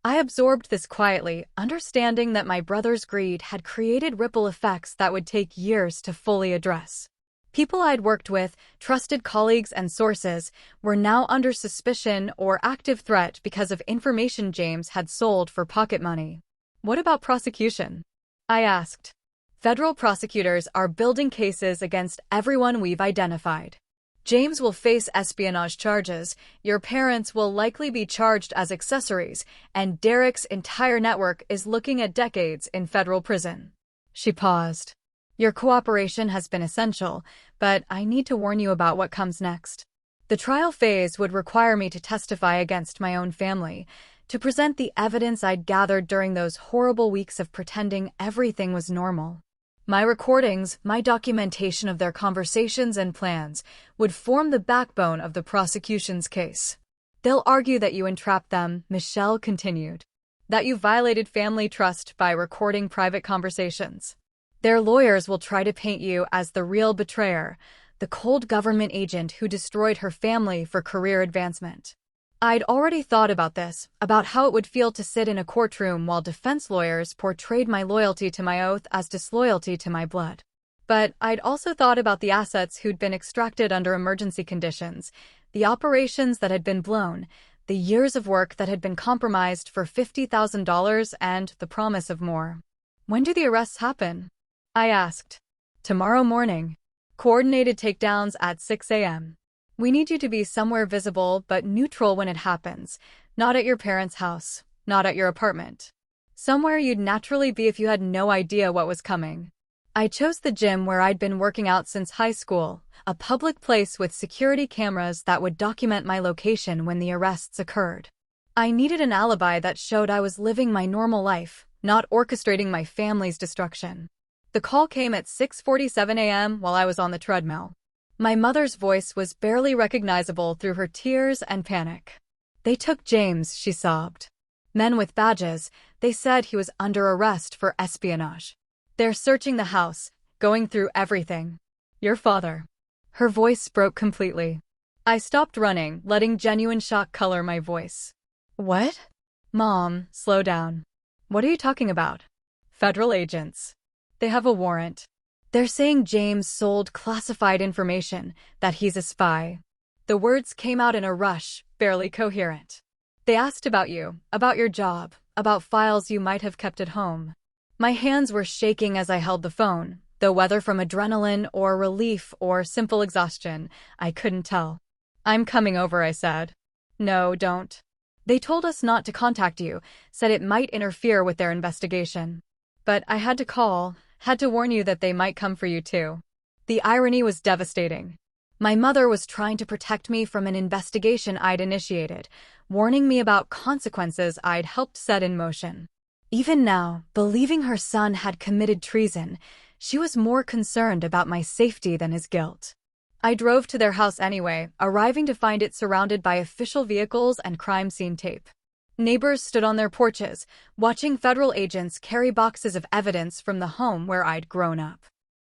I absorbed this quietly, understanding that my brother's greed had created ripple effects that would take years to fully address. People I'd worked with, trusted colleagues and sources, were now under suspicion or active threat because of information James had sold for pocket money. What about prosecution? I asked. Federal prosecutors are building cases against everyone we've identified. James will face espionage charges, your parents will likely be charged as accessories, and Derek's entire network is looking at decades in federal prison. She paused. Your cooperation has been essential, but I need to warn you about what comes next. The trial phase would require me to testify against my own family, to present the evidence I'd gathered during those horrible weeks of pretending everything was normal. My recordings, my documentation of their conversations and plans, would form the backbone of the prosecution's case. They'll argue that you entrapped them, Michelle continued. That you violated family trust by recording private conversations. Their lawyers will try to paint you as the real betrayer, the cold government agent who destroyed her family for career advancement. I'd already thought about this, about how it would feel to sit in a courtroom while defense lawyers portrayed my loyalty to my oath as disloyalty to my blood. But I'd also thought about the assets who'd been extracted under emergency conditions, the operations that had been blown, the years of work that had been compromised for $50,000 and the promise of more. When do the arrests happen? I asked. Tomorrow morning. Coordinated takedowns at 6 a.m. We need you to be somewhere visible but neutral when it happens, not at your parents' house, not at your apartment. Somewhere you'd naturally be if you had no idea what was coming. I chose the gym where I'd been working out since high school, a public place with security cameras that would document my location when the arrests occurred. I needed an alibi that showed I was living my normal life, not orchestrating my family's destruction. The call came at 6:47 a.m. while I was on the treadmill. My mother's voice was barely recognizable through her tears and panic. They took James, she sobbed. Men with badges, they said he was under arrest for espionage. They're searching the house, going through everything. Your father. Her voice broke completely. I stopped running, letting genuine shock color my voice. What? Mom, slow down. What are you talking about? Federal agents. They have a warrant. They're saying James sold classified information, that he's a spy. The words came out in a rush, barely coherent. They asked about you, about your job, about files you might have kept at home. My hands were shaking as I held the phone, though whether from adrenaline or relief or simple exhaustion, I couldn't tell. I'm coming over, I said. No, don't. They told us not to contact you, said it might interfere with their investigation. But I had to call, had to warn you that they might come for you too. The irony was devastating. My mother was trying to protect me from an investigation I'd initiated, warning me about consequences I'd helped set in motion. Even now, believing her son had committed treason, she was more concerned about my safety than his guilt. I drove to their house anyway, arriving to find it surrounded by official vehicles and crime scene tape. Neighbors stood on their porches, watching federal agents carry boxes of evidence from the home where I'd grown up.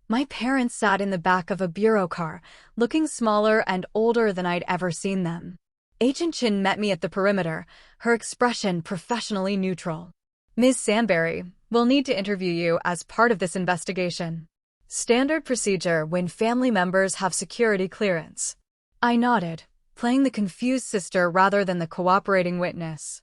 My parents sat in the back of a bureau car, looking smaller and older than I'd ever seen them. Agent Chin met me at the perimeter, her expression professionally neutral. Ms. Sandberry, we'll need to interview you as part of this investigation. Standard procedure when family members have security clearance. I nodded, playing the confused sister rather than the cooperating witness.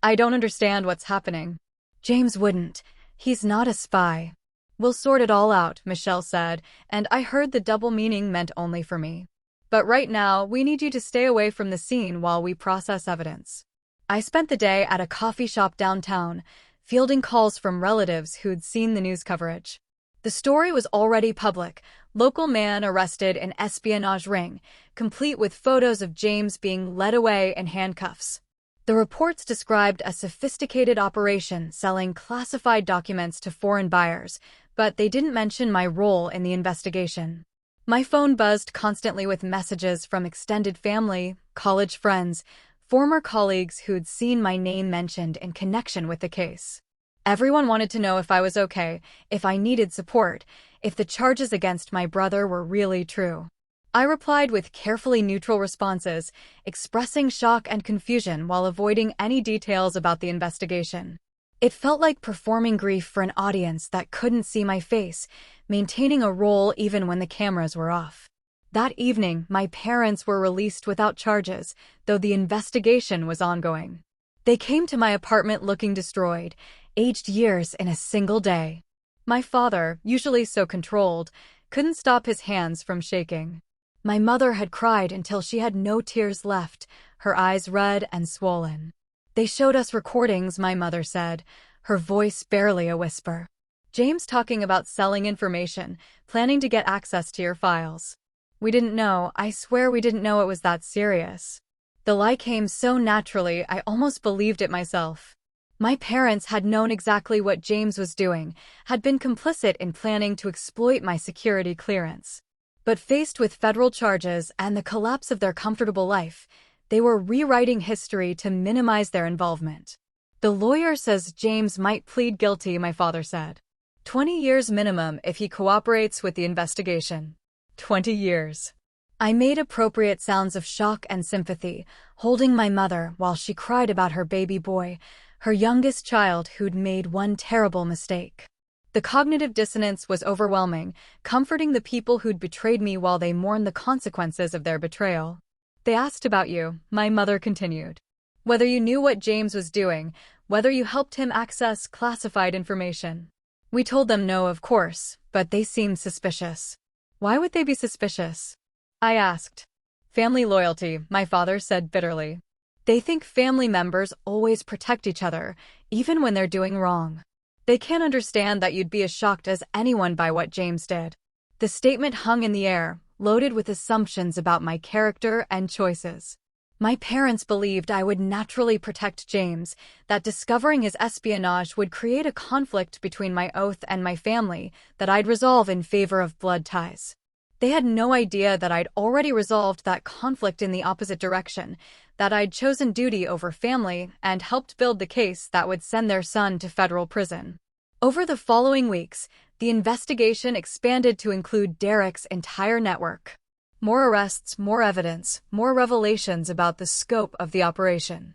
I don't understand what's happening. James wouldn't. He's not a spy. We'll sort it all out, Michelle said, and I heard the double meaning meant only for me. But right now, we need you to stay away from the scene while we process evidence. I spent the day at a coffee shop downtown, fielding calls from relatives who'd seen the news coverage. The story was already public. Local man arrested in espionage ring, complete with photos of James being led away in handcuffs. The reports described a sophisticated operation selling classified documents to foreign buyers, but they didn't mention my role in the investigation. My phone buzzed constantly with messages from extended family, college friends, former colleagues who'd seen my name mentioned in connection with the case. Everyone wanted to know if I was okay, if I needed support, if the charges against my brother were really true. I replied with carefully neutral responses, expressing shock and confusion while avoiding any details about the investigation. It felt like performing grief for an audience that couldn't see my face, maintaining a role even when the cameras were off. That evening, my parents were released without charges, though the investigation was ongoing. They came to my apartment looking destroyed, aged years in a single day. My father, usually so controlled, couldn't stop his hands from shaking. My mother had cried until she had no tears left, her eyes red and swollen. They showed us recordings, my mother said, her voice barely a whisper. James talking about selling information, planning to get access to your files. We didn't know, I swear we didn't know it was that serious. The lie came so naturally, I almost believed it myself. My parents had known exactly what James was doing, had been complicit in planning to exploit my security clearance. But faced with federal charges and the collapse of their comfortable life, they were rewriting history to minimize their involvement. The lawyer says James might plead guilty, my father said. 20 years minimum if he cooperates with the investigation. 20 years. I made appropriate sounds of shock and sympathy, holding my mother while she cried about her baby boy, her youngest child who'd made one terrible mistake. The cognitive dissonance was overwhelming, comforting the people who'd betrayed me while they mourned the consequences of their betrayal. They asked about you, my mother continued. Whether you knew what James was doing, whether you helped him access classified information. We told them no, of course, but they seemed suspicious. Why would they be suspicious? I asked. Family loyalty, my father said bitterly. They think family members always protect each other, even when they're doing wrong. They can't understand that you'd be as shocked as anyone by what James did. The statement hung in the air, loaded with assumptions about my character and choices. My parents believed I would naturally protect James, that discovering his espionage would create a conflict between my oath and my family that I'd resolve in favor of blood ties. They had no idea that I'd already resolved that conflict in the opposite direction, that I'd chosen duty over family and helped build the case that would send their son to federal prison. Over the following weeks, the investigation expanded to include Derek's entire network. More arrests, more evidence, more revelations about the scope of the operation.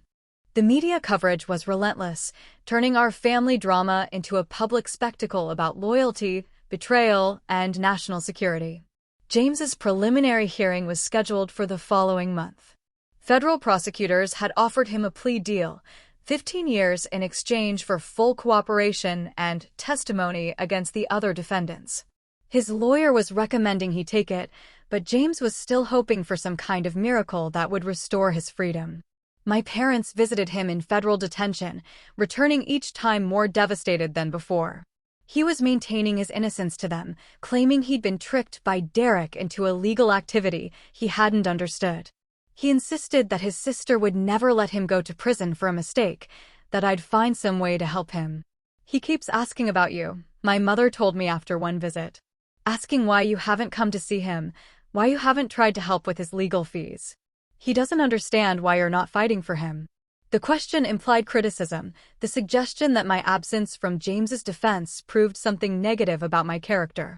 The media coverage was relentless, turning our family drama into a public spectacle about loyalty, betrayal, and national security. James's preliminary hearing was scheduled for the following month. Federal prosecutors had offered him a plea deal, 15 years in exchange for full cooperation and testimony against the other defendants. His lawyer was recommending he take it, but James was still hoping for some kind of miracle that would restore his freedom. My parents visited him in federal detention, returning each time more devastated than before. He was maintaining his innocence to them, claiming he'd been tricked by Derek into a legal activity he hadn't understood. He insisted that his sister would never let him go to prison for a mistake, that I'd find some way to help him. He keeps asking about you, my mother told me after one visit. Asking why you haven't come to see him, why you haven't tried to help with his legal fees. He doesn't understand why you're not fighting for him. The question implied criticism, the suggestion that my absence from James's defense proved something negative about my character.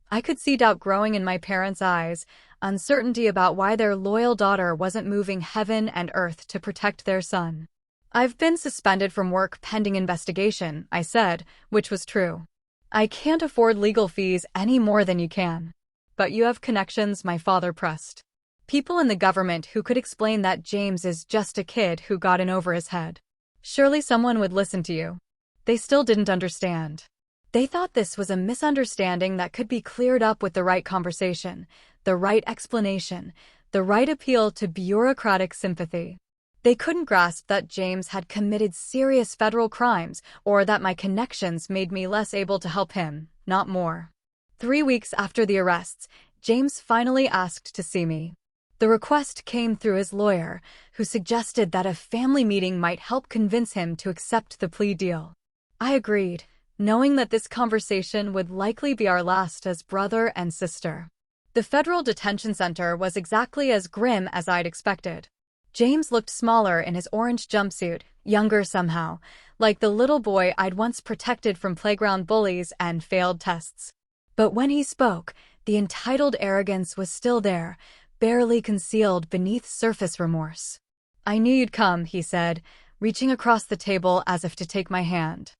I could see doubt growing in my parents' eyes, uncertainty about why their loyal daughter wasn't moving heaven and earth to protect their son. I've been suspended from work pending investigation, I said, which was true. I can't afford legal fees any more than you can. But you have connections, my father pressed. People in the government who could explain that James is just a kid who got in over his head. Surely someone would listen to you. They still didn't understand. They thought this was a misunderstanding that could be cleared up with the right conversation, the right explanation, the right appeal to bureaucratic sympathy. They couldn't grasp that James had committed serious federal crimes or that my connections made me less able to help him, not more. 3 weeks after the arrests, James finally asked to see me. The request came through his lawyer, who suggested that a family meeting might help convince him to accept the plea deal. I agreed, knowing that this conversation would likely be our last as brother and sister. The federal detention center was exactly as grim as I'd expected. James looked smaller in his orange jumpsuit, younger somehow, like the little boy I'd once protected from playground bullies and failed tests. But when he spoke, the entitled arrogance was still there, barely concealed beneath surface remorse. I knew you'd come, he said, reaching across the table as if to take my hand.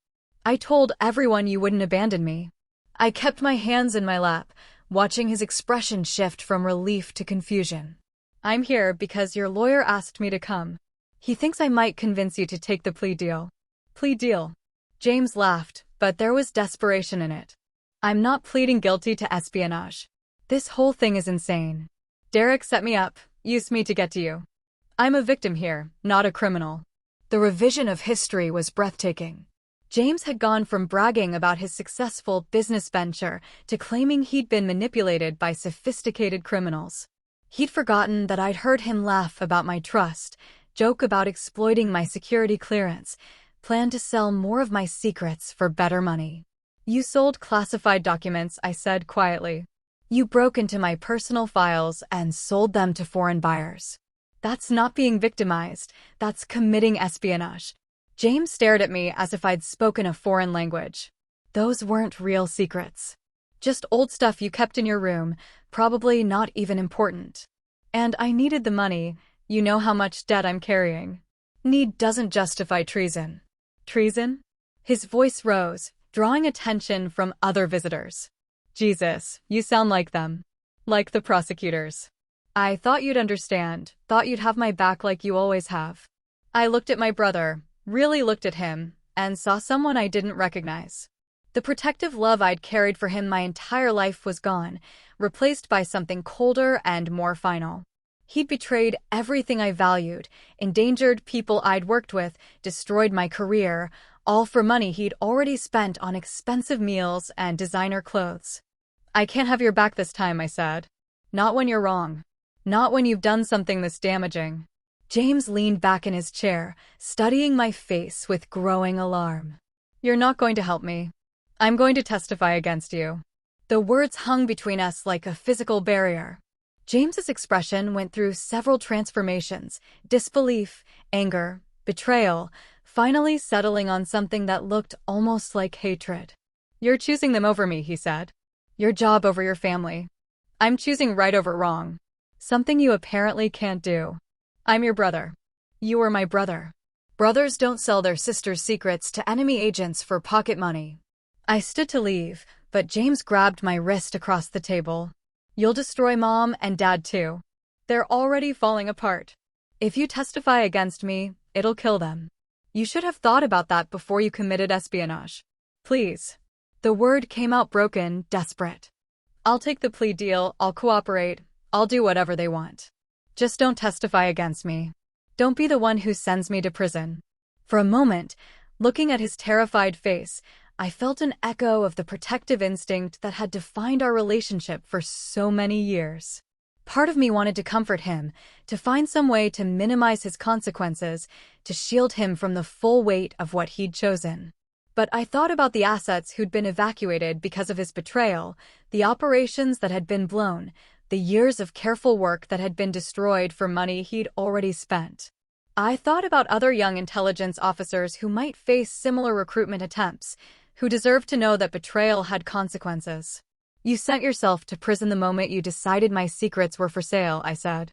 I told everyone you wouldn't abandon me. I kept my hands in my lap, watching his expression shift from relief to confusion. I'm here because your lawyer asked me to come. He thinks I might convince you to take the plea deal. Plea deal. James laughed, but there was desperation in it. I'm not pleading guilty to espionage. This whole thing is insane. Derek set me up, used me to get to you. I'm a victim here, not a criminal. The revision of history was breathtaking. James had gone from bragging about his successful business venture to claiming he'd been manipulated by sophisticated criminals. He'd forgotten that I'd heard him laugh about my trust, joke about exploiting my security clearance, plan to sell more of my secrets for better money. You sold classified documents, I said quietly. You broke into my personal files and sold them to foreign buyers. That's not being victimized, that's committing espionage. James stared at me as if I'd spoken a foreign language. Those weren't real secrets. Just old stuff you kept in your room, probably not even important. And I needed the money, you know how much debt I'm carrying. Need doesn't justify treason. Treason? His voice rose, drawing attention from other visitors. Jesus, you sound like them. Like the prosecutors. I thought you'd understand, thought you'd have my back like you always have. I looked at my brother, really looked at him, and saw someone I didn't recognize. The protective love I'd carried for him my entire life was gone, replaced by something colder and more final. He'd betrayed everything I valued, endangered people I'd worked with, destroyed my career, all for money he'd already spent on expensive meals and designer clothes. I can't have your back this time, I said. Not when you're wrong. Not when you've done something this damaging. James leaned back in his chair, studying my face with growing alarm. You're not going to help me. I'm going to testify against you. The words hung between us like a physical barrier. James's expression went through several transformations: disbelief, anger, betrayal, finally settling on something that looked almost like hatred. "You're choosing them over me," he said. "Your job over your family. I'm choosing right over wrong. Something you apparently can't do. I'm your brother. You were my brother. Brothers don't sell their sisters' secrets to enemy agents for pocket money." I stood to leave, but James grabbed my wrist across the table. "You'll destroy Mom and Dad too. They're already falling apart. If you testify against me, it'll kill them. You should have thought about that before you committed espionage. Please." The word came out broken, desperate. "I'll take the plea deal, I'll cooperate, I'll do whatever they want. Just don't testify against me. Don't be the one who sends me to prison." For a moment, looking at his terrified face, I felt an echo of the protective instinct that had defined our relationship for so many years. Part of me wanted to comfort him, to find some way to minimize his consequences, to shield him from the full weight of what he'd chosen. But I thought about the assets who'd been evacuated because of his betrayal, the operations that had been blown, the years of careful work that had been destroyed for money he'd already spent. I thought about other young intelligence officers who might face similar recruitment attempts, who deserved to know that betrayal had consequences. "You sent yourself to prison the moment you decided my secrets were for sale," I said.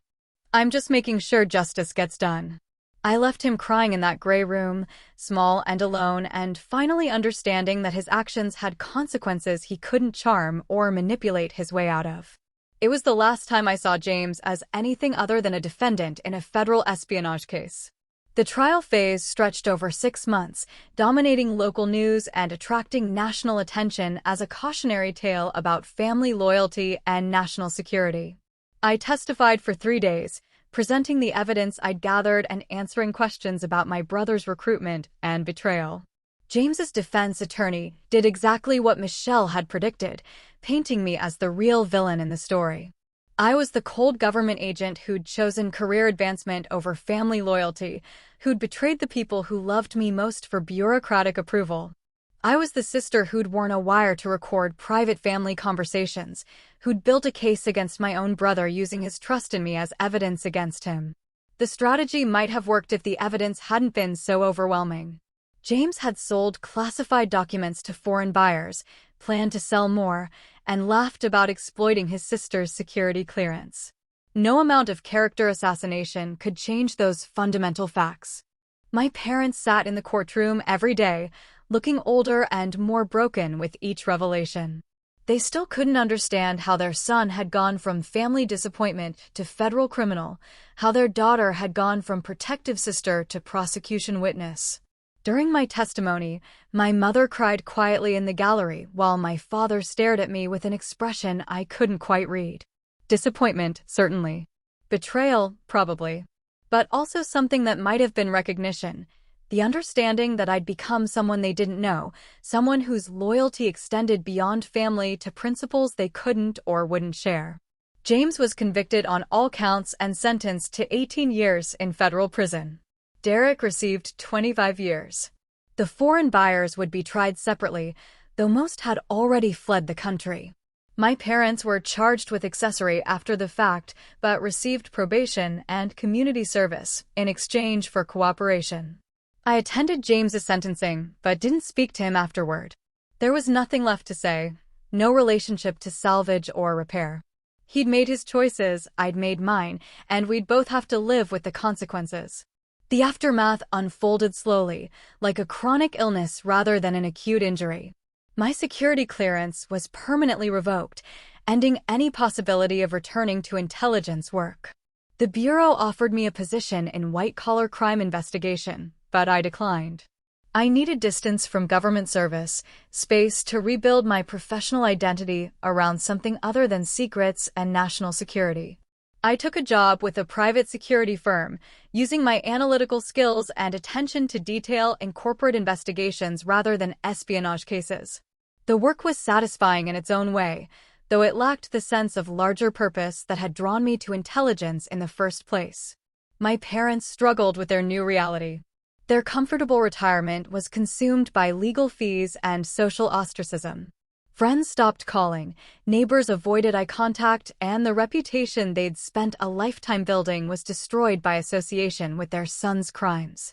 "I'm just making sure justice gets done." I left him crying in that gray room, small and alone, and finally understanding that his actions had consequences he couldn't charm or manipulate his way out of. It was the last time I saw James as anything other than a defendant in a federal espionage case. The trial phase stretched over 6 months, dominating local news and attracting national attention as a cautionary tale about family loyalty and national security. I testified for 3 days, presenting the evidence I'd gathered and answering questions about my brother's recruitment and betrayal. James's defense attorney did exactly what Michelle had predicted, painting me as the real villain in the story. I was the cold government agent who'd chosen career advancement over family loyalty, who'd betrayed the people who loved me most for bureaucratic approval. I was the sister who'd worn a wire to record private family conversations, who'd built a case against my own brother using his trust in me as evidence against him. The strategy might have worked if the evidence hadn't been so overwhelming. James had sold classified documents to foreign buyers, planned to sell more, and laughed about exploiting his sister's security clearance. No amount of character assassination could change those fundamental facts. My parents sat in the courtroom every day, looking older and more broken with each revelation. They still couldn't understand how their son had gone from family disappointment to federal criminal, how their daughter had gone from protective sister to prosecution witness. During my testimony, my mother cried quietly in the gallery while my father stared at me with an expression I couldn't quite read. Disappointment, certainly. Betrayal, probably. But also something that might have been recognition. The understanding that I'd become someone they didn't know, someone whose loyalty extended beyond family to principles they couldn't or wouldn't share. James was convicted on all counts and sentenced to 18 years in federal prison. Derek received 25 years. The foreign buyers would be tried separately, though most had already fled the country. My parents were charged with accessory after the fact, but received probation and community service in exchange for cooperation. I attended James's sentencing, but didn't speak to him afterward. There was nothing left to say, no relationship to salvage or repair. He'd made his choices, I'd made mine, and we'd both have to live with the consequences. The aftermath unfolded slowly, like a chronic illness rather than an acute injury. My security clearance was permanently revoked, ending any possibility of returning to intelligence work. The Bureau offered me a position in white-collar crime investigation, but I declined. I needed distance from government service, space to rebuild my professional identity around something other than secrets and national security. I took a job with a private security firm, using my analytical skills and attention to detail in corporate investigations rather than espionage cases. The work was satisfying in its own way, though it lacked the sense of larger purpose that had drawn me to intelligence in the first place. My parents struggled with their new reality. Their comfortable retirement was consumed by legal fees and social ostracism. Friends stopped calling, neighbors avoided eye contact, and the reputation they'd spent a lifetime building was destroyed by association with their son's crimes.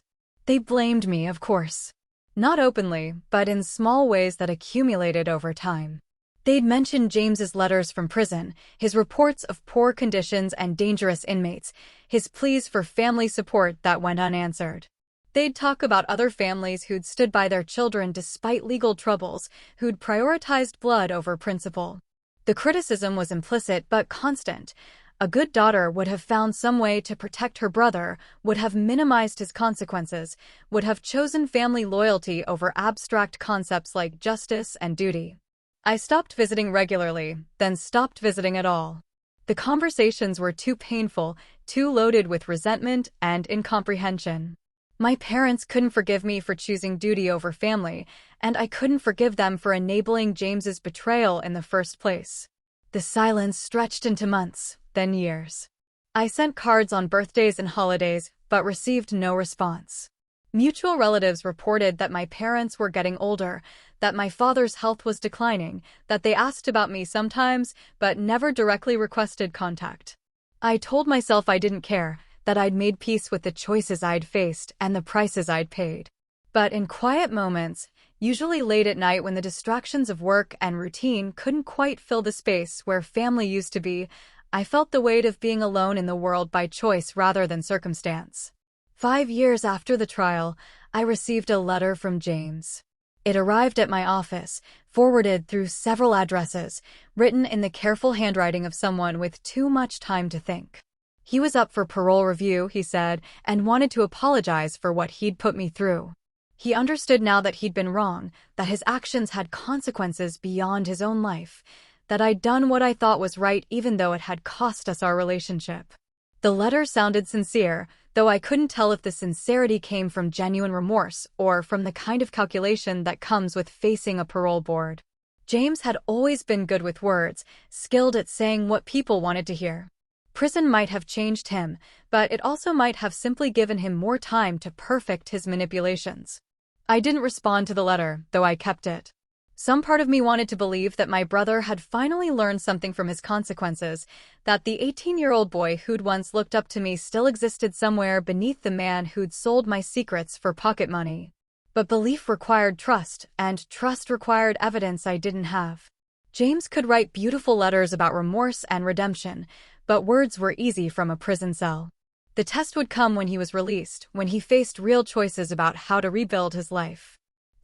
They blamed me, of course. Not openly, but in small ways that accumulated over time. They'd mentioned James's letters from prison, his reports of poor conditions and dangerous inmates, his pleas for family support that went unanswered. They'd talk about other families who'd stood by their children despite legal troubles, who'd prioritized blood over principle. The criticism was implicit but constant. A good daughter would have found some way to protect her brother, would have minimized his consequences, would have chosen family loyalty over abstract concepts like justice and duty. I stopped visiting regularly, then stopped visiting at all. The conversations were too painful, too loaded with resentment and incomprehension. My parents couldn't forgive me for choosing duty over family, and I couldn't forgive them for enabling James's betrayal in the first place. The silence stretched into months, then years. I sent cards on birthdays and holidays, but received no response. Mutual relatives reported that my parents were getting older, that my father's health was declining, that they asked about me sometimes, but never directly requested contact. I told myself I didn't care, that I'd made peace with the choices I'd faced and the prices I'd paid. But in quiet moments, usually late at night when the distractions of work and routine couldn't quite fill the space where family used to be, I felt the weight of being alone in the world by choice rather than circumstance. 5 years after the trial, I received a letter from James. It arrived at my office, forwarded through several addresses, written in the careful handwriting of someone with too much time to think. He was up for parole review, he said, and wanted to apologize for what he'd put me through. He understood now that he'd been wrong, that his actions had consequences beyond his own life, that I'd done what I thought was right even though it had cost us our relationship. The letter sounded sincere, though I couldn't tell if the sincerity came from genuine remorse or from the kind of calculation that comes with facing a parole board. James had always been good with words, skilled at saying what people wanted to hear. Prison might have changed him, but it also might have simply given him more time to perfect his manipulations. I didn't respond to the letter, though I kept it. Some part of me wanted to believe that my brother had finally learned something from his consequences, that the 18-year-old boy who'd once looked up to me still existed somewhere beneath the man who'd sold my secrets for pocket money. But belief required trust, and trust required evidence I didn't have. James could write beautiful letters about remorse and redemption, but words were easy from a prison cell. The test would come when he was released, when he faced real choices about how to rebuild his life.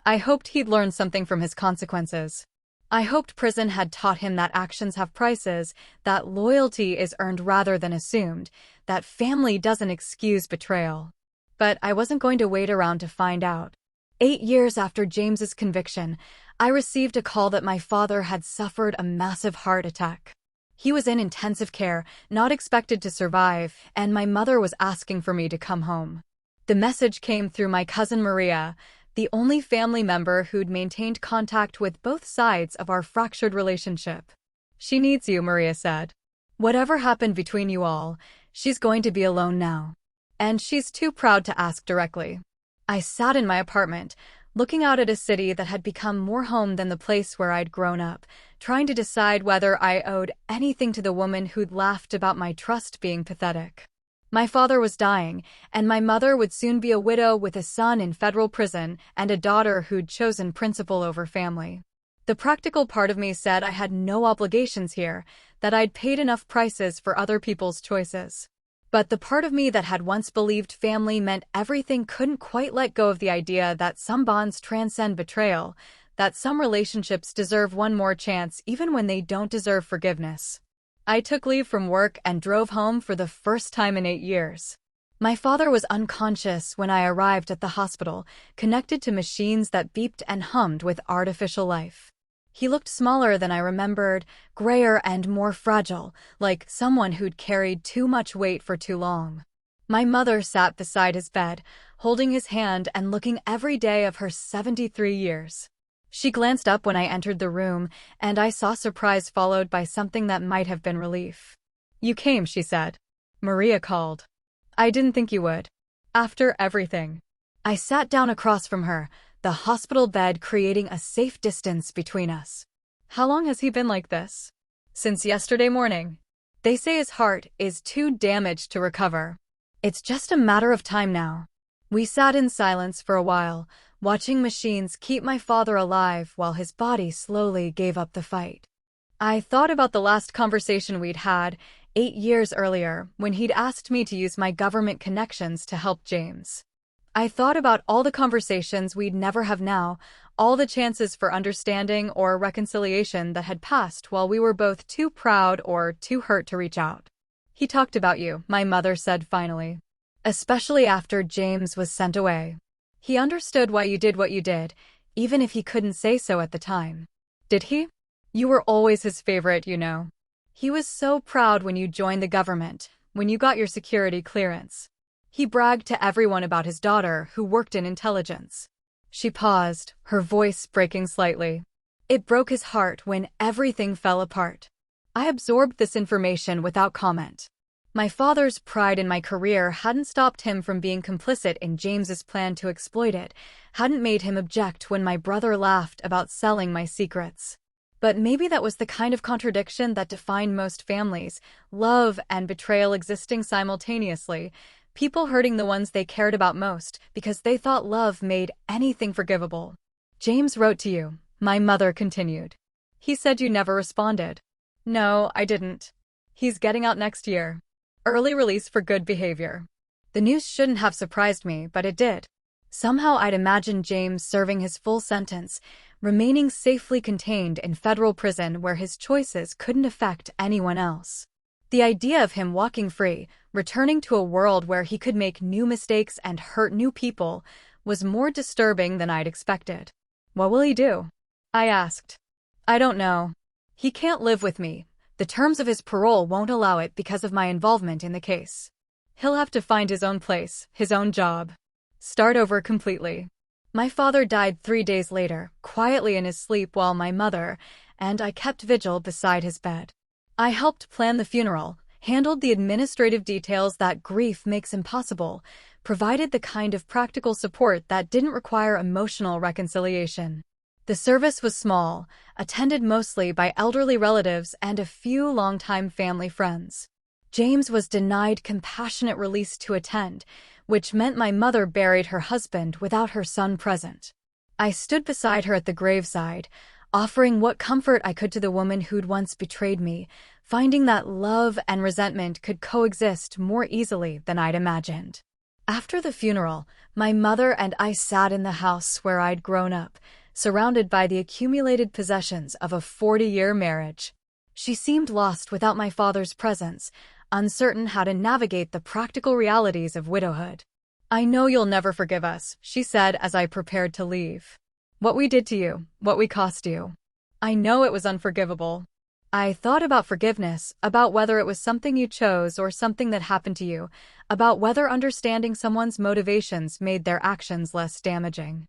I hoped he'd learned something from his consequences. I hoped prison had taught him that actions have prices, that loyalty is earned rather than assumed, that family doesn't excuse betrayal. But I wasn't going to wait around to find out. 8 years after James's conviction, I received a call that my father had suffered a massive heart attack. He was in intensive care, not expected to survive, and my mother was asking for me to come home. The message came through my cousin Maria, the only family member who'd maintained contact with both sides of our fractured relationship. "She needs you," Maria said. "Whatever happened between you all, she's going to be alone now. And she's too proud to ask directly." I sat in my apartment, looking out at a city that had become more home than the place where I'd grown up, trying to decide whether I owed anything to the woman who'd laughed about my trust being pathetic. My father was dying, and my mother would soon be a widow with a son in federal prison and a daughter who'd chosen principle over family. The practical part of me said I had no obligations here, that I'd paid enough prices for other people's choices. But the part of me that had once believed family meant everything couldn't quite let go of the idea that some bonds transcend betrayal, that some relationships deserve one more chance even when they don't deserve forgiveness. I took leave from work and drove home for the first time in 8 years. My father was unconscious when I arrived at the hospital, connected to machines that beeped and hummed with artificial life. He looked smaller than I remembered, grayer and more fragile, like someone who'd carried too much weight for too long. My mother sat beside his bed, holding his hand and looking every day of her 73 years. She glanced up when I entered the room, and I saw surprise followed by something that might have been relief. "You came," she said. "Maria called. I didn't think you would. After everything." I sat down across from her, the hospital bed creating a safe distance between us. "How long has he been like this?" "Since yesterday morning. They say his heart is too damaged to recover. It's just a matter of time now." We sat in silence for a while, watching machines keep my father alive while his body slowly gave up the fight. I thought about the last conversation we'd had 8 years earlier when he'd asked me to use my government connections to help James. I thought about all the conversations we'd never have now, all the chances for understanding or reconciliation that had passed while we were both too proud or too hurt to reach out. He talked about you, my mother said finally. Especially after James was sent away. He understood why you did what you did, even if he couldn't say so at the time. Did he? You were always his favorite, you know. He was so proud when you joined the government, when you got your security clearance. He bragged to everyone about his daughter, who worked in intelligence. She paused, her voice breaking slightly. It broke his heart when everything fell apart. I absorbed this information without comment. My father's pride in my career hadn't stopped him from being complicit in James's plan to exploit it, hadn't made him object when my brother laughed about selling my secrets. But maybe that was the kind of contradiction that defined most families, love and betrayal existing simultaneously, people hurting the ones they cared about most because they thought love made anything forgivable. James wrote to you, my mother continued. He said you never responded. No, I didn't. He's getting out next year. Early release for good behavior. The news shouldn't have surprised me, but it did. Somehow I'd imagined James serving his full sentence, remaining safely contained in federal prison where his choices couldn't affect anyone else. The idea of him walking free, returning to a world where he could make new mistakes and hurt new people, was more disturbing than I'd expected. What will he do? I asked. I don't know. He can't live with me. The terms of his parole won't allow it because of my involvement in the case. He'll have to find his own place, his own job. Start over completely. My father died 3 days later, quietly in his sleep while my mother and I kept vigil beside his bed. I helped plan the funeral, handled the administrative details that grief makes impossible, provided the kind of practical support that didn't require emotional reconciliation. The service was small, attended mostly by elderly relatives and a few longtime family friends. James was denied compassionate release to attend, which meant my mother buried her husband without her son present. I stood beside her at the graveside, offering what comfort I could to the woman who'd once betrayed me, finding that love and resentment could coexist more easily than I'd imagined. After the funeral, my mother and I sat in the house where I'd grown up, surrounded by the accumulated possessions of a 40-year marriage. She seemed lost without my father's presence, uncertain how to navigate the practical realities of widowhood. I know you'll never forgive us, she said as I prepared to leave. What we did to you, what we cost you. I know it was unforgivable. I thought about forgiveness, about whether it was something you chose or something that happened to you, about whether understanding someone's motivations made their actions less damaging.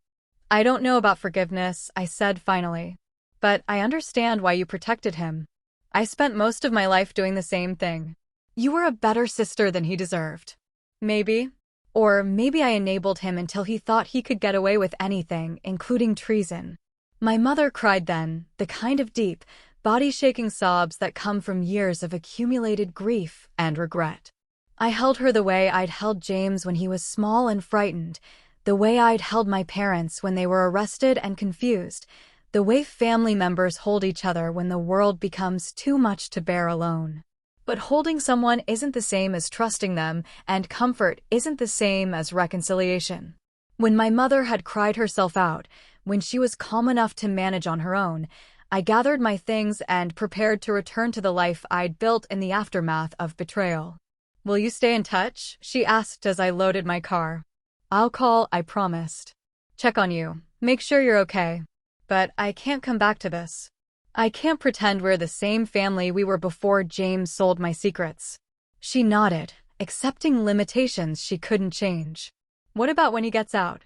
I don't know about forgiveness, I said finally. But I understand why you protected him. I spent most of my life doing the same thing. You were a better sister than he deserved. Maybe. Or maybe I enabled him until he thought he could get away with anything, including treason. My mother cried then, the kind of deep, body-shaking sobs that come from years of accumulated grief and regret. I held her the way I'd held James when he was small and frightened, the way I'd held my parents when they were arrested and confused, the way family members hold each other when the world becomes too much to bear alone. But holding someone isn't the same as trusting them, and comfort isn't the same as reconciliation. When my mother had cried herself out, when she was calm enough to manage on her own, I gathered my things and prepared to return to the life I'd built in the aftermath of betrayal. Will you stay in touch? She asked as I loaded my car. I'll call, I promised. Check on you. Make sure you're okay. But I can't come back to this. I can't pretend we're the same family we were before James sold my secrets. She nodded, accepting limitations she couldn't change. What about when he gets out?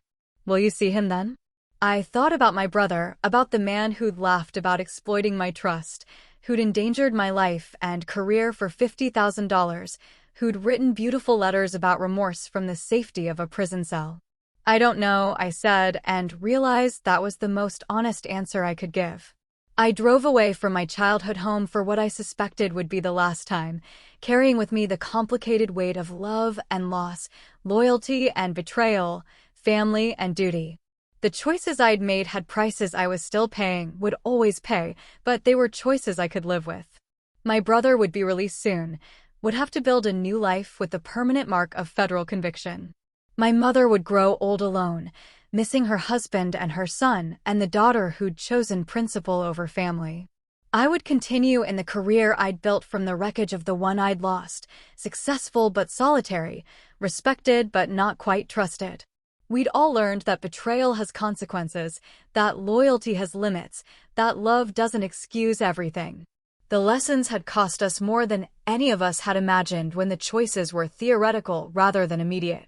Will you see him then? I thought about my brother, about the man who'd laughed about exploiting my trust, who'd endangered my life and career for $50,000, who'd written beautiful letters about remorse from the safety of a prison cell. I don't know, I said, and realized that was the most honest answer I could give. I drove away from my childhood home for what I suspected would be the last time, carrying with me the complicated weight of love and loss, loyalty and betrayal, family and duty. The choices I'd made had prices I was still paying, would always pay, but they were choices I could live with. My brother would be released soon, would have to build a new life with the permanent mark of federal conviction. My mother would grow old alone, missing her husband and her son and the daughter who'd chosen principle over family. I would continue in the career I'd built from the wreckage of the one I'd lost, successful but solitary, respected but not quite trusted. We'd all learned that betrayal has consequences, that loyalty has limits, that love doesn't excuse everything. The lessons had cost us more than any of us had imagined when the choices were theoretical rather than immediate.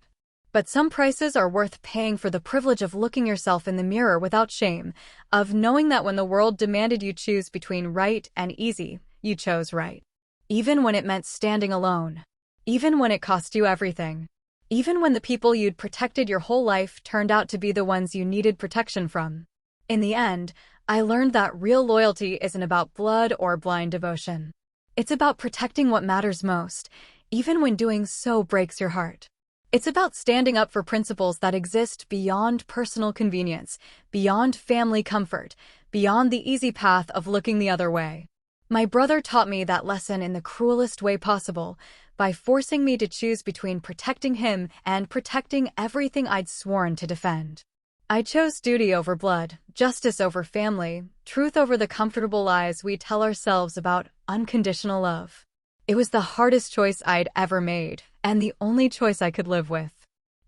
But some prices are worth paying for the privilege of looking yourself in the mirror without shame, of knowing that when the world demanded you choose between right and easy, you chose right. Even when it meant standing alone. Even when it cost you everything. Even when the people you'd protected your whole life turned out to be the ones you needed protection from. In the end, I learned that real loyalty isn't about blood or blind devotion. It's about protecting what matters most, even when doing so breaks your heart. It's about standing up for principles that exist beyond personal convenience, beyond family comfort, beyond the easy path of looking the other way. My brother taught me that lesson in the cruelest way possible, by forcing me to choose between protecting him and protecting everything I'd sworn to defend. I chose duty over blood, justice over family, truth over the comfortable lies we tell ourselves about unconditional love. It was the hardest choice I'd ever made, and the only choice I could live with.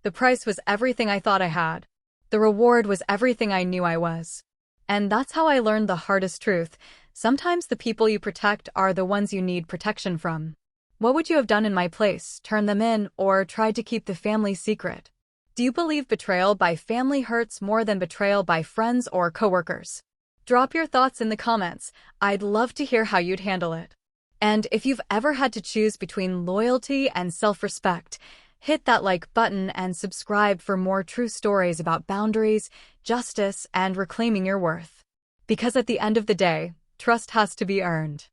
The price was everything I thought I had. The reward was everything I knew I was. And that's how I learned the hardest truth. Sometimes the people you protect are the ones you need protection from. What would you have done in my place? Turned them in, or tried to keep the family secret? Do you believe betrayal by family hurts more than betrayal by friends or coworkers? Drop your thoughts in the comments. I'd love to hear how you'd handle it. And if you've ever had to choose between loyalty and self-respect, hit that like button and subscribe for more true stories about boundaries, justice, and reclaiming your worth. Because at the end of the day, trust has to be earned.